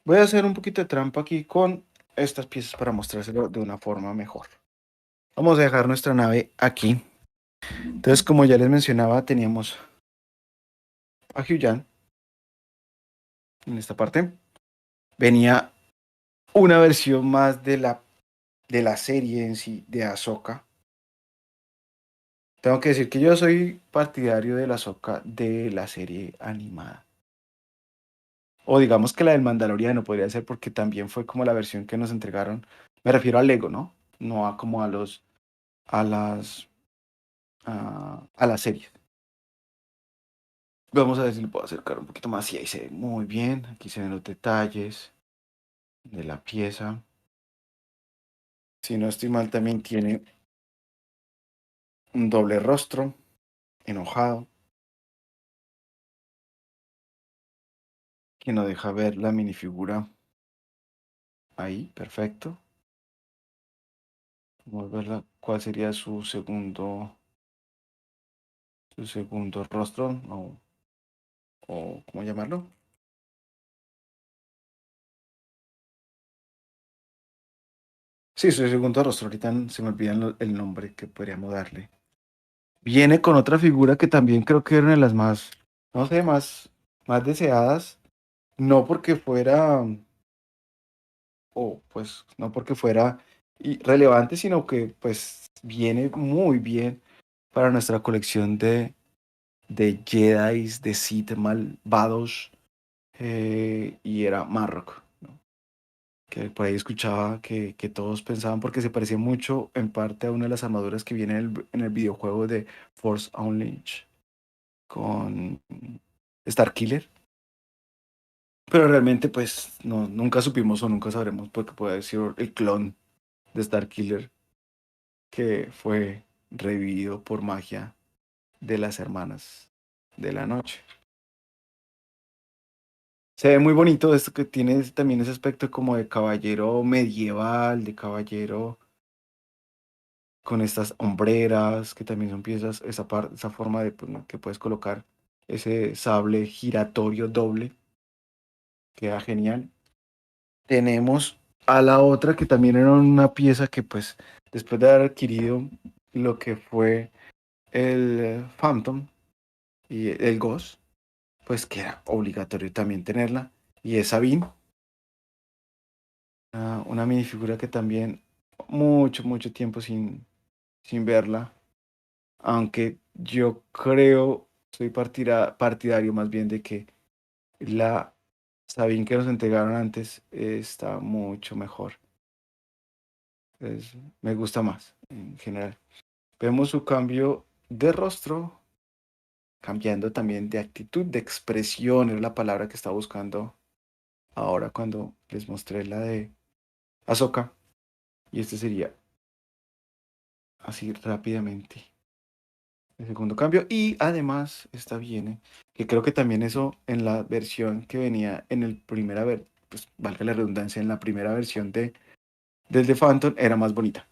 [SPEAKER 1] Voy a hacer un poquito de trampa aquí con estas piezas para mostrárselo de una forma mejor. Vamos a dejar nuestra nave aquí. Entonces, como ya les mencionaba, teníamos a Huyan en esta parte. Venía una versión más de la serie en sí, de Ahsoka. Tengo que decir que yo soy partidario de la Ahsoka de la serie animada. O digamos que la del Mandaloriano podría ser porque también fue como la versión que nos entregaron. Me refiero al Lego, ¿no? No a como a los, a las, a las series. Vamos a ver si lo puedo acercar un poquito más. Sí, ahí se ve muy bien. Aquí se ven los detalles de la pieza. Si no estoy mal, también tiene un doble rostro, enojado, que no deja ver la minifigura ahí. Perfecto. Vamos a ver cuál sería su segundo rostro, o ¿cómo llamarlo? Sí, su segundo rostro. Ahorita se me olvida el nombre que podríamos darle. Viene con otra figura que también creo que era una de las más, no sé, más deseadas. No porque fuera, o pues no porque fuera relevante, sino que pues viene muy bien para nuestra colección de Jedis, de Sith malvados, y era Marrock, ¿no? Que por ahí escuchaba que todos pensaban porque se parecía mucho en parte a una de las armaduras que viene en el videojuego de Force Unleashed con Starkiller, pero realmente pues no, nunca supimos o nunca sabremos porque puede haber sido el clon de Starkiller que fue revivido por magia de las hermanas de la noche. Se ve muy bonito esto que tiene también ese aspecto como de caballero medieval, de caballero con estas hombreras, que también son piezas, esa forma de pues, ¿no? que puedes colocar ese sable giratorio doble, queda genial. Tenemos a la otra que también era una pieza que pues después de haber adquirido lo que fue el Phantom y el Ghost, pues que era obligatorio también tenerla. Y es Sabine, una minifigura que también mucho tiempo sin verla, aunque yo creo, soy partidario más bien de que la Sabine que nos entregaron antes está mucho mejor. Me gusta más en general. Vemos su cambio de rostro, cambiando también de actitud, de expresión, es la palabra que estaba buscando ahora cuando les mostré la de Ahsoka. Y este sería así rápidamente el segundo cambio. Y además, esta viene, que creo que también eso en la versión que venía en el primera pues valga la redundancia, en la primera versión del de Phantom era más bonita.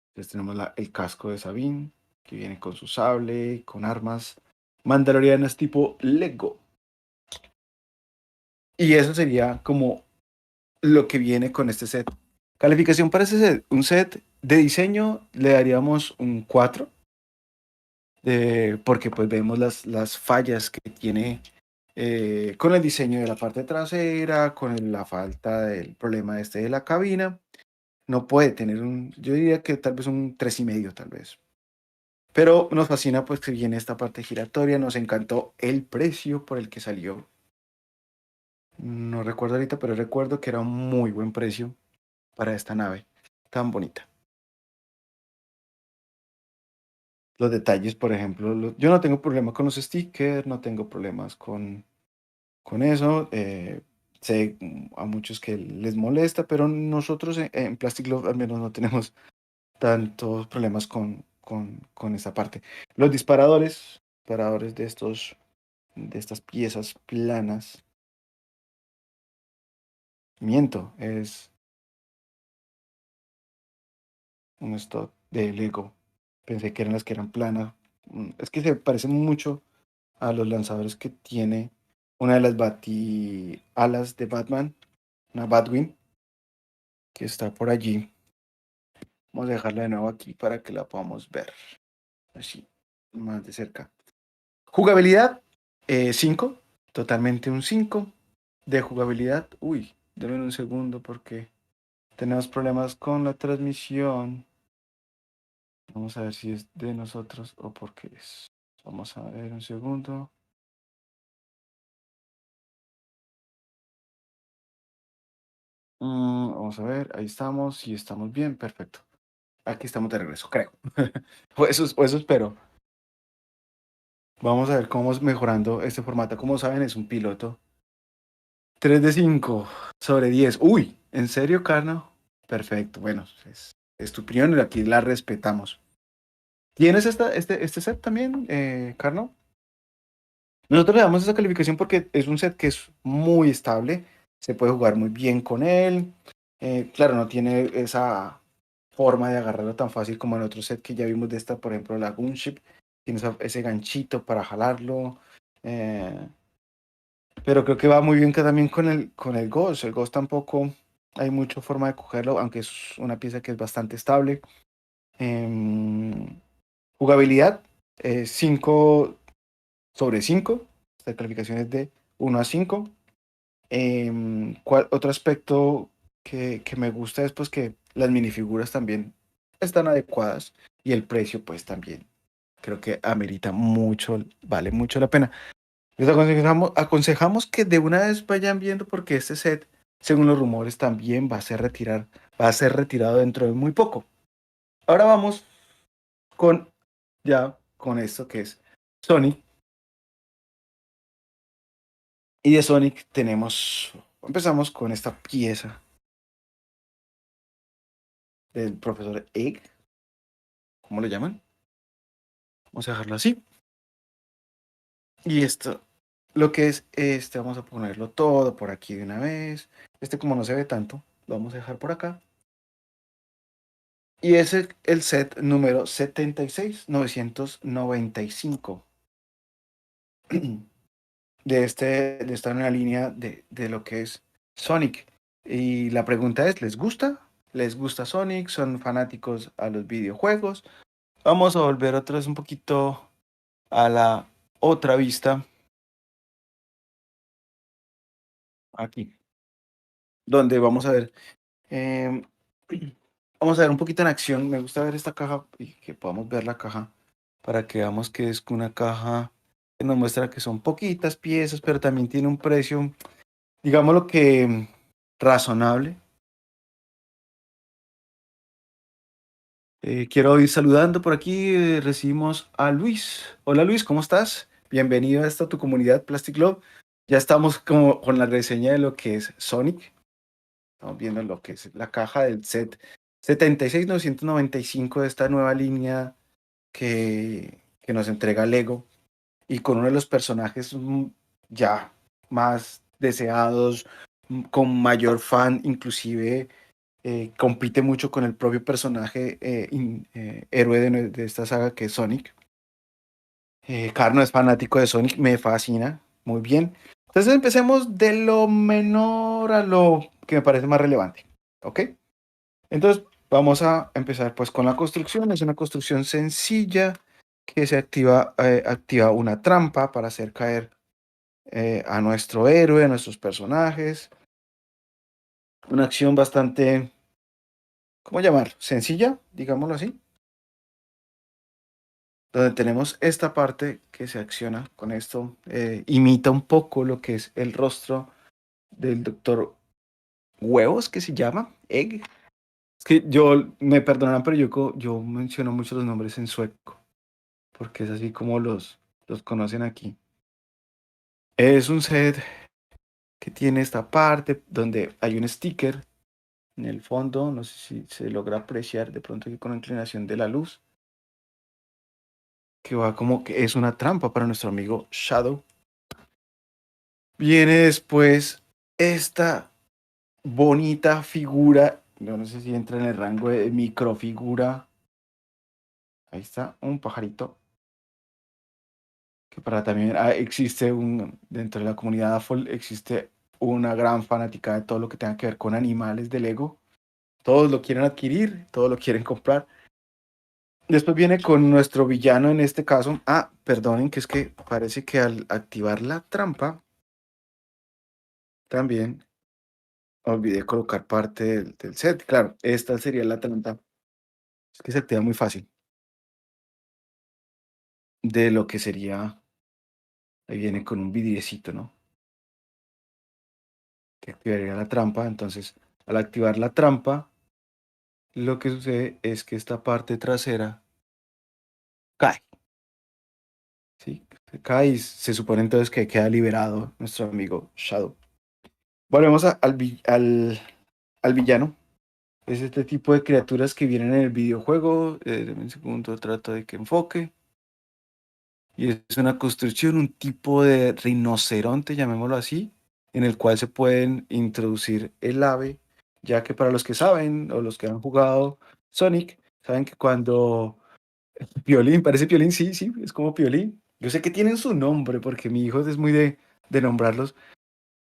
[SPEAKER 1] Entonces tenemos el casco de Sabine, que viene con su sable, con armas mandalorianas tipo Lego. Y eso sería como lo que viene con este set. Calificación para ese set. Un set de diseño le daríamos un 4, porque pues vemos las fallas que tiene con el diseño de la parte trasera, con la falta del problema este de la cabina. No puede tener yo diría que tal vez un 3,5 tal vez. Pero nos fascina pues que viene esta parte giratoria, nos encantó el precio por el que salió. No recuerdo ahorita, pero recuerdo que era un muy buen precio para esta nave tan bonita. Los detalles, por ejemplo, yo no tengo problema con los stickers, no tengo problemas con eso. Sé a muchos que les molesta, pero nosotros en Plastic Love al menos no tenemos tantos problemas con esa parte. Los disparadores de estas piezas planas, miento, es un stock de Lego. Pensé que eran las que eran planas. Es que se parecen mucho a los lanzadores que tiene una de las bati alas de Batman, una Batwing, que está por allí. Vamos a dejarla de nuevo aquí para que la podamos ver así, más de cerca. Jugabilidad, 5, totalmente un 5 de jugabilidad. Uy, denme un segundo porque tenemos problemas con la transmisión. Vamos a ver si es de nosotros o por qué es. Vamos a ver un segundo. Vamos a ver, ahí estamos, sí estamos bien, perfecto. Aquí estamos de regreso, creo. O eso espero. Vamos a ver cómo vamos mejorando este formato. Como saben, es un piloto. 3 de 5 sobre 10. Uy, ¿en serio, Carno? Perfecto, bueno, es tu opinión y aquí la respetamos. ¿Tienes este set también, Carno? Nosotros le damos esa calificación porque es un set que es muy estable, se puede jugar muy bien con él. Claro, no tiene esa forma de agarrarlo tan fácil como en otro set que ya vimos de esta, por ejemplo, la Gunship. Tiene ese ganchito para jalarlo. eh, pero creo que va muy bien que también con el Ghost. El Ghost tampoco hay mucha forma de cogerlo, aunque es una pieza que es bastante estable. Em, Jugabilidad, 5 sobre 5. Esta calificación es de 1 a 5. Otro aspecto que me gusta es pues que las minifiguras también están adecuadas y el precio pues también creo que amerita mucho, vale mucho la pena. Les aconsejamos que de una vez vayan viendo porque este set, según los rumores, también va a ser retirado dentro de muy poco. Ahora vamos con con esto que es Sonic. Y de Sonic empezamos con esta pieza del profesor Egg, ¿cómo lo llaman? Vamos a dejarlo así. Y esto, lo que es este, vamos a ponerlo todo por aquí de una vez. Este como no se ve tanto, lo vamos a dejar por acá. Y es el set número 76.995 de esta nueva línea de lo que es Sonic. Y la pregunta es, ¿les gusta? ¿Les gusta Sonic? ¿Son fanáticos a los videojuegos? Vamos a volver otra vez un poquito a la otra vista, aquí, donde vamos a ver, em, vamos a ver un poquito en acción. Me gusta ver esta caja y que podamos ver la caja para que veamos que es una caja que nos muestra que son poquitas piezas, pero también tiene un precio, digámoslo que razonable. Quiero ir saludando por aquí. Recibimos a Luis. Hola Luis, ¿cómo estás? Bienvenido a esta tu comunidad Plastic Love. Ya estamos como con la reseña de lo que es Sonic. Estamos viendo lo que es la caja del set 76.995 de esta nueva línea que nos entrega Lego y con uno de los personajes ya más deseados, con mayor fan, inclusive compite mucho con el propio personaje héroe de esta saga que es Sonic. Carno es fanático de Sonic, me fascina, muy bien. Entonces empecemos de lo menor a lo que me parece más relevante, ¿ok? Entonces vamos a empezar pues con la construcción. Es una construcción sencilla que activa una trampa para hacer caer a nuestro héroe, a nuestros personajes. Una acción bastante, ¿cómo llamarlo? Sencilla, digámoslo así, donde tenemos esta parte que se acciona con esto, imita un poco lo que es el rostro del doctor Huevos, que se llama, Egg. Es que me perdonarán, pero yo menciono mucho los nombres en sueco, porque es así como los conocen aquí. Es un set que tiene esta parte donde hay un sticker en el fondo, no sé si se logra apreciar de pronto aquí con la inclinación de la luz, que va como que es una trampa para nuestro amigo Shadow. Viene después esta bonita figura, yo no sé si entra en el rango de microfigura. Ahí está, un pajarito, que para también existe dentro de la comunidad AFOL existe una gran fanática de todo lo que tenga que ver con animales de Lego. Todos lo quieren adquirir, todos lo quieren comprar. Después viene con nuestro villano en este caso. Perdonen, que es que parece que al activar la trampa, también olvidé colocar parte del set. Claro, esta sería la trampa. Es que se activa muy fácil de lo que sería, ahí viene con un vidriecito, ¿no? Que activaría la trampa. Entonces, Al activar la trampa, lo que sucede es que esta parte trasera cae, ¿sí? Se cae y se supone entonces que queda liberado nuestro amigo Shadow. Volvemos al villano. Es este tipo de criaturas que vienen en el videojuego. Deme un segundo, trato de que enfoque. Y es una construcción, un tipo de rinoceronte, llamémoslo así, en el cual se pueden introducir el ave, ya que para los que saben o los que han jugado Sonic, saben que cuando Piolín, parece Piolín, sí, sí, es como Piolín. Yo sé que tienen su nombre porque mi hijo es muy de nombrarlos.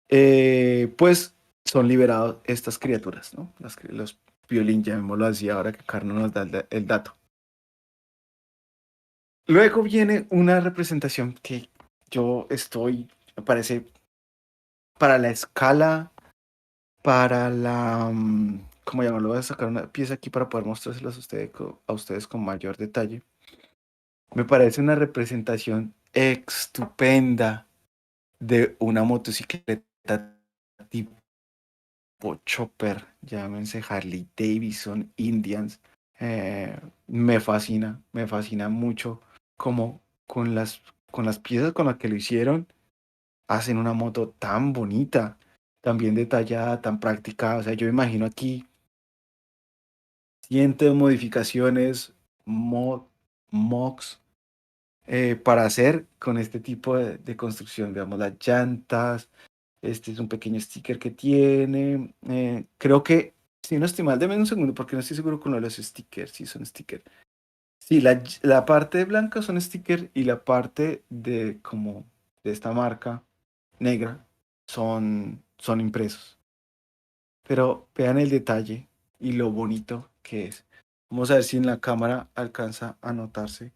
[SPEAKER 1] Pues son liberados estas criaturas, ¿no? Los Piolín, llamémoslo así, ahora que Carlos nos da el dato. Luego viene una representación que me parece, para la escala, para la, ¿cómo llamarlo? Voy a sacar una pieza aquí para poder mostrárselas a ustedes con mayor detalle. Me parece una representación estupenda de una motocicleta tipo chopper, llámense Harley Davidson, Indians. Me fascina mucho como con las piezas con las que lo hicieron, hacen una moto tan bonita, tan bien detallada, tan práctica. O sea, yo imagino aquí cientos de modificaciones, mods, para hacer con este tipo de construcción. Veamos las llantas. Este es un pequeño sticker que tiene. Creo que, si no estoy mal, deme un segundo porque no estoy seguro con lo de los stickers. Sí, son stickers. Sí, la parte blanca son stickers y la parte de como de esta marca negra son impresos. Pero vean el detalle y lo bonito que es. Vamos a ver si en la cámara alcanza a notarse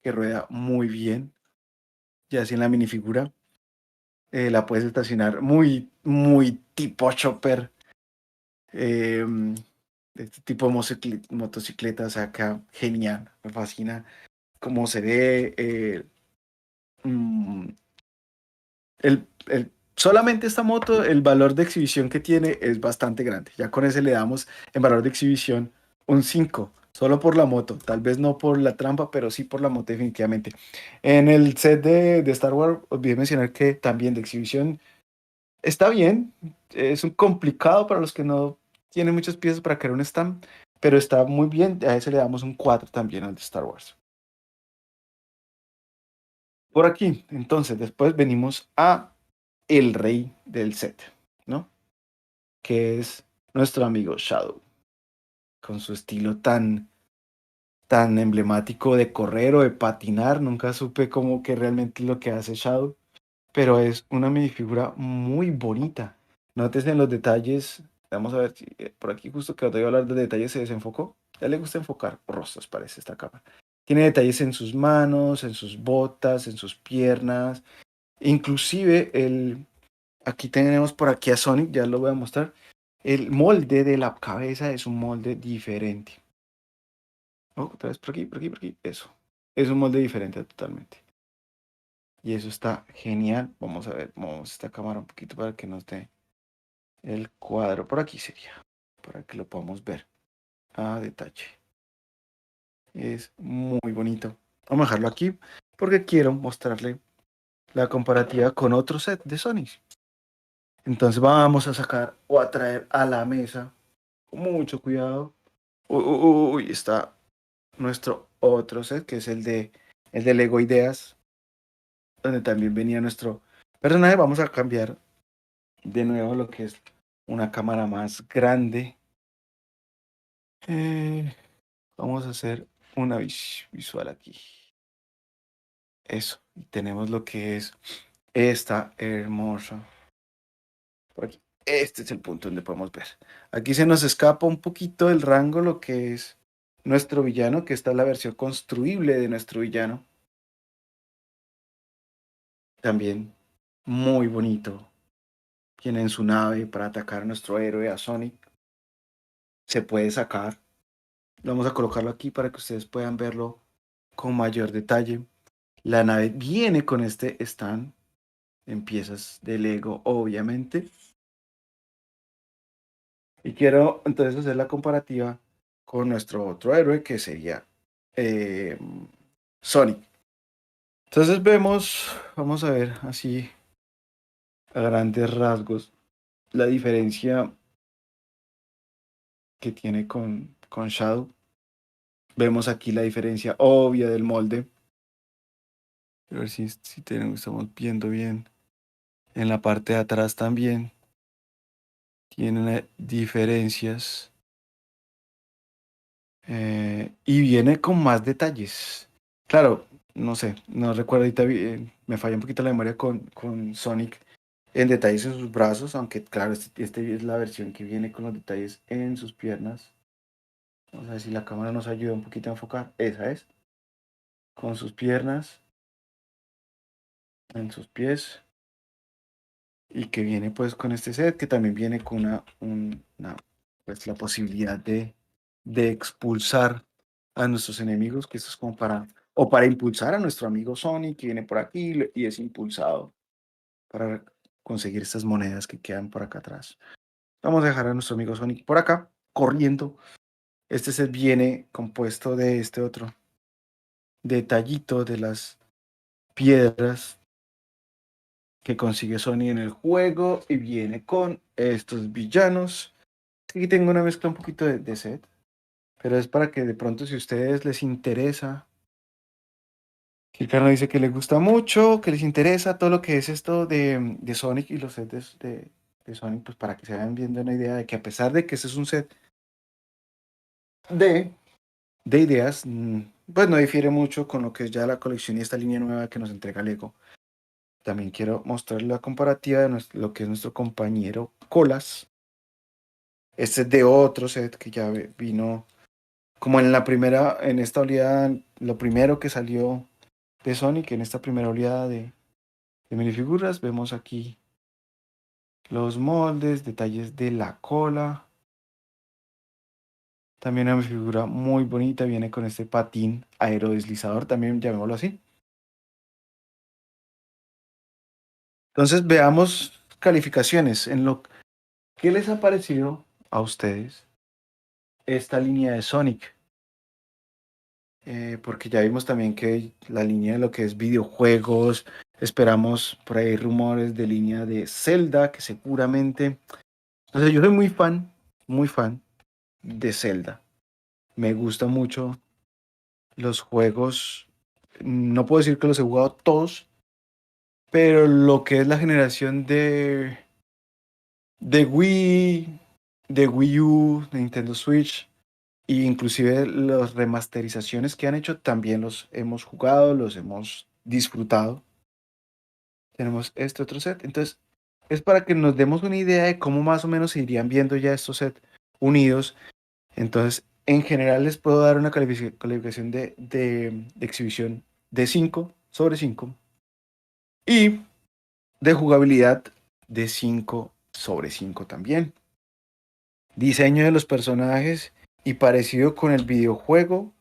[SPEAKER 1] que rueda muy bien. Ya así en la minifigura la puedes estacionar muy, muy tipo chopper. em, de este tipo de motocicletas acá, genial, me fascina cómo se ve. Mm, solamente esta moto, el valor de exhibición que tiene es bastante grande. Ya con ese le damos en valor de exhibición un 5 solo por la moto. Tal vez no por la trampa, pero sí por la moto definitivamente. En el set de Star Wars, olvidé mencionar que también de exhibición está bien. Es un complicado para los que no tienen muchas piezas para crear un stand, pero está muy bien. A ese le damos un 4 también al de Star Wars. Por aquí, entonces, después venimos a el rey del set, ¿no? Que es nuestro amigo Shadow, con su estilo tan emblemático de correr o de patinar. Nunca supe cómo que realmente es lo que hace Shadow, pero es una minifigura muy bonita. Nótese en los detalles. Vamos a ver si por aquí justo que te voy a hablar de detalles se desenfocó. Ya le gusta enfocar rostros, parece esta cámara. Tiene detalles en sus manos, en sus botas, en sus piernas. Inclusive aquí tenemos por aquí a Sonic, ya lo voy a mostrar. El molde de la cabeza es un molde diferente. Oh, otra vez por aquí, por aquí, por aquí. Eso. Es un molde diferente totalmente. Y eso está genial. Vamos a ver, vamos esta cámara un poquito para que nos dé el cuadro. Por aquí sería, para que lo podamos ver a detalle. Es muy bonito. Vamos a dejarlo aquí porque quiero mostrarle la comparativa con otro set de Sony. Entonces vamos a sacar o a traer a la mesa con mucho cuidado. Uy, está nuestro otro set, que es el de Lego Ideas, donde también venía nuestro personaje. Vamos a cambiar de nuevo lo que es una cámara más grande. Eh, Vamos a hacer una visual aquí. Eso. Y tenemos lo que es esta hermosa. Por aquí. Este es el punto donde podemos ver. Aquí se nos escapa un poquito del rango lo que es nuestro villano, que esta es la versión construible de nuestro villano. También muy bonito. Tiene en su nave para atacar a nuestro héroe, a Sonic. Se puede sacar. Vamos a colocarlo aquí para que ustedes puedan verlo con mayor detalle. La nave viene con este stand en piezas de Lego, obviamente. Y quiero entonces hacer la comparativa con nuestro otro héroe que sería eh, Sonic. Entonces vamos a ver así a grandes rasgos la diferencia que tiene con Shadow. Vemos aquí la diferencia obvia del molde. A ver si estamos viendo bien. En la parte de atrás también tiene diferencias. Y viene con más detalles. Claro, no sé, no recuerdo ahorita me falla un poquito la memoria con Sonic en detalles en sus brazos, aunque claro, este es la versión que viene con los detalles en sus piernas. Vamos a ver si la cámara nos ayuda un poquito a enfocar. Esa es, con sus piernas, en sus pies, y que viene pues con este set, que también viene con pues la posibilidad de expulsar a nuestros enemigos, que esto es como o para impulsar a nuestro amigo Sonic, que viene por aquí y es impulsado para conseguir estas monedas que quedan por acá atrás. Vamos a dejar a nuestro amigo Sonic por acá, corriendo. Este set viene compuesto de este otro detallito de las piedras que consigue Sony en el juego y viene con estos villanos. Aquí tengo una mezcla un poquito de set, pero es para que de pronto si a ustedes les interesa, Kirkano dice que les gusta mucho, que les interesa todo lo que es esto de Sonic y los sets de Sonic, pues para que se vayan viendo una idea de que a pesar de que este es un set de, de ideas, pues no difiere mucho con lo que es ya la colección y esta línea nueva que nos entrega Lego. También quiero mostrarles la comparativa de lo que es nuestro compañero Colas. Este es de otro set que ya vino como en la primera, en esta oleada, lo primero que salió de Sonic, en esta primera oleada de minifiguras. Vemos aquí los moldes, detalles de la cola. También una figura muy bonita, viene con este patín aerodeslizador, también llamémoslo así. Entonces veamos calificaciones. ¿Qué les ha parecido a ustedes esta línea de Sonic? Porque ya vimos también que la línea de lo que es videojuegos, esperamos por ahí rumores de línea de Zelda, que seguramente... Entonces yo soy muy fan de Zelda. Me gustan mucho los juegos, no puedo decir que los he jugado todos, pero lo que es la generación de Wii, de Wii U, de Nintendo Switch, e inclusive las remasterizaciones que han hecho, también los hemos jugado, los hemos disfrutado. Tenemos este otro set. Entonces, es para que nos demos una idea de cómo más o menos se irían viendo ya estos sets unidos. Entonces, en general les puedo dar una calificación de exhibición de 5/5 y de jugabilidad de 5/5 también. Diseño de los personajes y parecido con el videojuego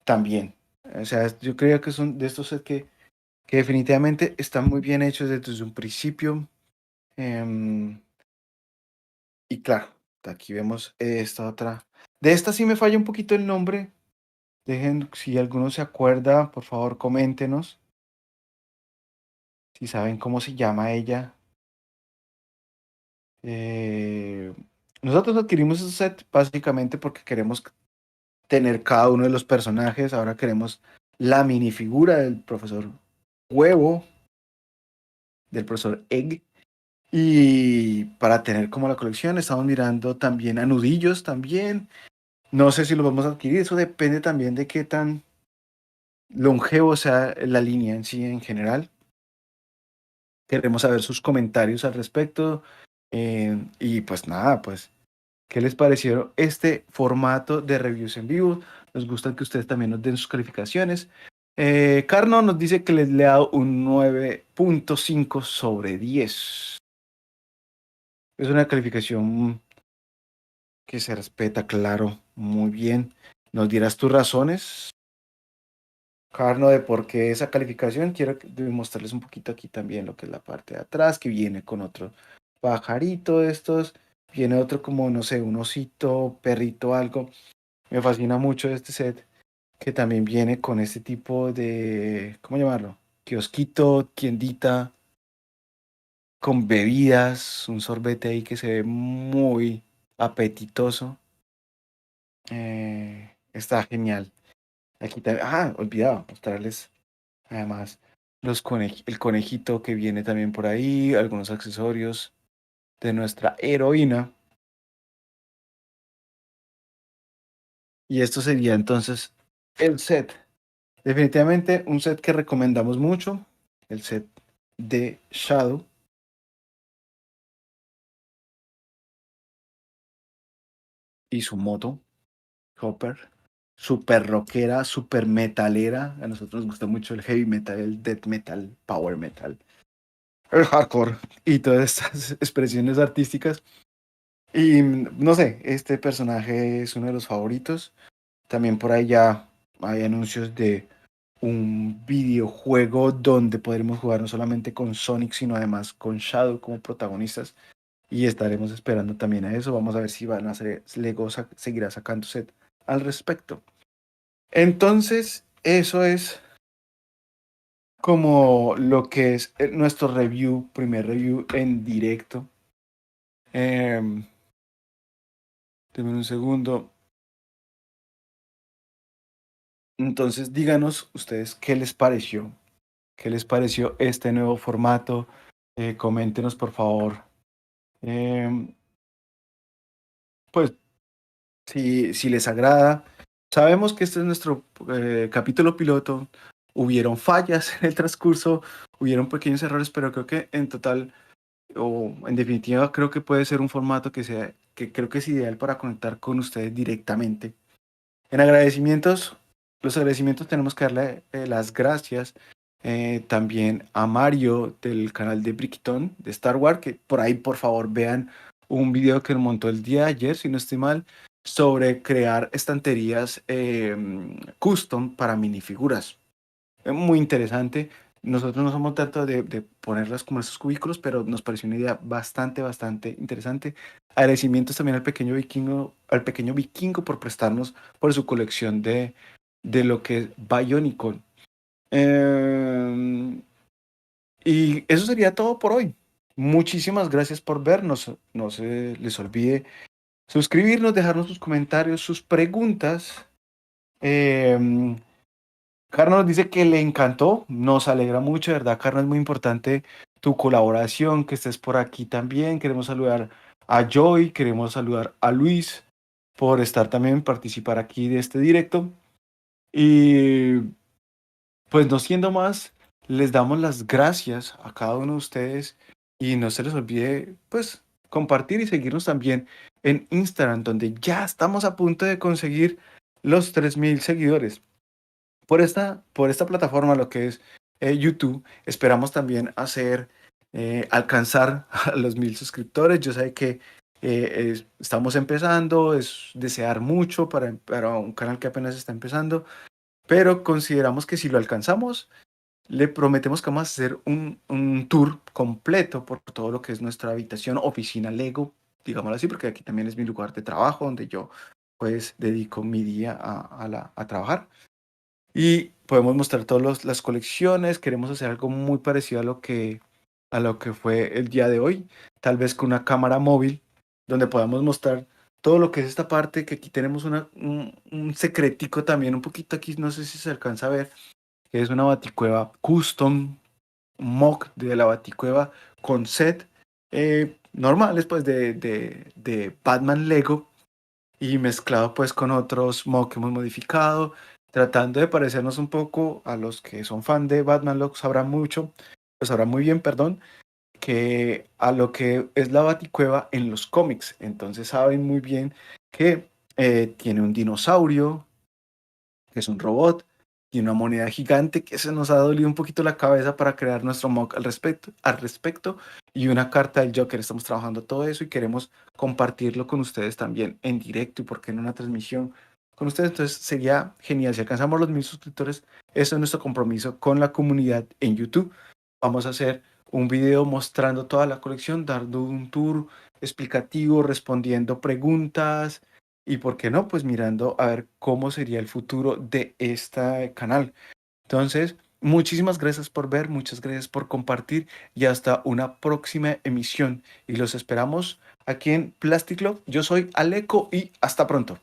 [SPEAKER 1] también. O sea, yo creo que son de estos sets que definitivamente están muy bien hechos desde un principio. Em, y claro, aquí vemos esta otra. De esta sí me falla un poquito el nombre. Dejen, si alguno se acuerda, por favor, coméntenos si saben cómo se llama ella. Eh, Nosotros adquirimos ese set básicamente porque queremos tener cada uno de los personajes. Ahora queremos la minifigura del profesor Huevo, del profesor Egg. Y para tener como la colección, estamos mirando también a nudillos también. No sé si lo vamos a adquirir, eso depende también de qué tan longevo sea la línea en sí en general. Queremos saber sus comentarios al respecto. Y pues nada, pues, ¿qué les pareció este formato de reviews en vivo? Nos gusta que ustedes también nos den sus calificaciones. Carno nos dice que les le ha dado un 9.5/10. Es una calificación que se respeta, claro, muy bien. ¿Nos dirás tus razones, Carno, de por qué esa calificación? Quiero mostrarles un poquito aquí también lo que es la parte de atrás, que viene con otro pajarito de estos viene otro como, no sé, un osito, perrito, algo. Me fascina mucho este set que también viene con este tipo de, ¿cómo llamarlo? Kiosquito, tiendita, con bebidas, un sorbete ahí que se ve muy apetitoso. Está genial. Aquí también, olvidaba mostrarles además el conejito que viene también por ahí, algunos accesorios de nuestra heroína. Y esto sería entonces el set. Definitivamente un set que recomendamos mucho, el set de Shadow y su moto, Hopper. Super rockera, super metalera. A nosotros nos gusta mucho el heavy metal, el death metal, power metal, el hardcore y todas estas expresiones artísticas. Y no sé, este personaje es uno de los favoritos. También por ahí ya hay anuncios de un videojuego donde podremos jugar no solamente con Sonic, sino además con Shadow como protagonistas. Y estaremos esperando también a eso. Vamos a ver si van a hacer, Lego seguirá sacando set al respecto. Entonces, eso es como lo que es nuestro review, primer review en directo. Eh, Denme un segundo. Entonces, díganos ustedes qué les pareció. ¿Qué les pareció este nuevo formato? Coméntenos, por favor. Em, pues, si les agrada. Sabemos que este es nuestro capítulo piloto. Hubieron fallas en el transcurso, hubieron pequeños errores, pero creo que en total, o en definitiva, creo que puede ser un formato que creo que es ideal para conectar con ustedes directamente. En agradecimientos, los agradecimientos tenemos que darle las gracias también a Mario del canal de Brickton de Star Wars, que por ahí por favor vean un video que montó el día de ayer, si no estoy mal, sobre crear estanterías custom para minifiguras. Es muy interesante. Nosotros no somos tanto de ponerlas como esos cubículos, pero nos pareció una idea bastante interesante. Agradecimientos también al pequeño vikingo por prestarnos por su colección de lo que es Bionicon. Eh, y eso sería todo por hoy. Muchísimas gracias por vernos. No se les olvide suscribirnos, dejarnos sus comentarios, sus preguntas. Eh, Carlos nos dice que le encantó, nos alegra mucho, de verdad, Carlos, es muy importante tu colaboración, que estés por aquí también. Queremos saludar a Joy, queremos saludar a Luis por estar también, participar aquí de este directo. Y pues no siendo más, les damos las gracias a cada uno de ustedes y no se les olvide pues compartir y seguirnos también en Instagram, donde ya estamos a punto de conseguir los 3000 seguidores por esta plataforma, lo que es YouTube. Esperamos también alcanzar a los 1000 suscriptores. Yo sé que estamos empezando, es desear mucho para un canal que apenas está empezando, pero consideramos que si lo alcanzamos, le prometemos que vamos a hacer un tour completo por todo lo que es nuestra habitación, oficina Lego, digámoslo así, porque aquí también es mi lugar de trabajo, donde yo pues dedico mi día a trabajar. Y podemos mostrar todas las colecciones. Queremos hacer algo muy parecido a lo que fue el día de hoy. Tal vez con una cámara móvil, donde podamos mostrar todo lo que es esta parte, que aquí tenemos un secretico también, un poquito aquí, no sé si se alcanza a ver, que es una baticueva custom, mock de la baticueva con set normales, pues de Batman Lego y mezclado pues con otros mods que hemos modificado, tratando de parecernos un poco a los que son fan de Batman, lo sabrán mucho, lo sabrán muy bien, perdón, que a lo que es la Baticueva en los cómics. Entonces saben muy bien que tiene un dinosaurio, que es un robot, y una moneda gigante que se nos ha dolido un poquito la cabeza para crear nuestro mock al respecto, y una carta del Joker. Estamos trabajando todo eso y queremos compartirlo con ustedes también en directo y por qué en una transmisión con ustedes. Entonces sería genial si alcanzamos los 1000 suscriptores. Eso es nuestro compromiso con la comunidad en YouTube. Vamos a hacer un video mostrando toda la colección, dando un tour explicativo, respondiendo preguntas y, ¿por qué no? Pues mirando a ver cómo sería el futuro de este canal. Entonces, muchísimas gracias por ver, muchas gracias por compartir y hasta una próxima emisión. Y los esperamos aquí en Plastic Love. Yo soy Aleco y hasta pronto.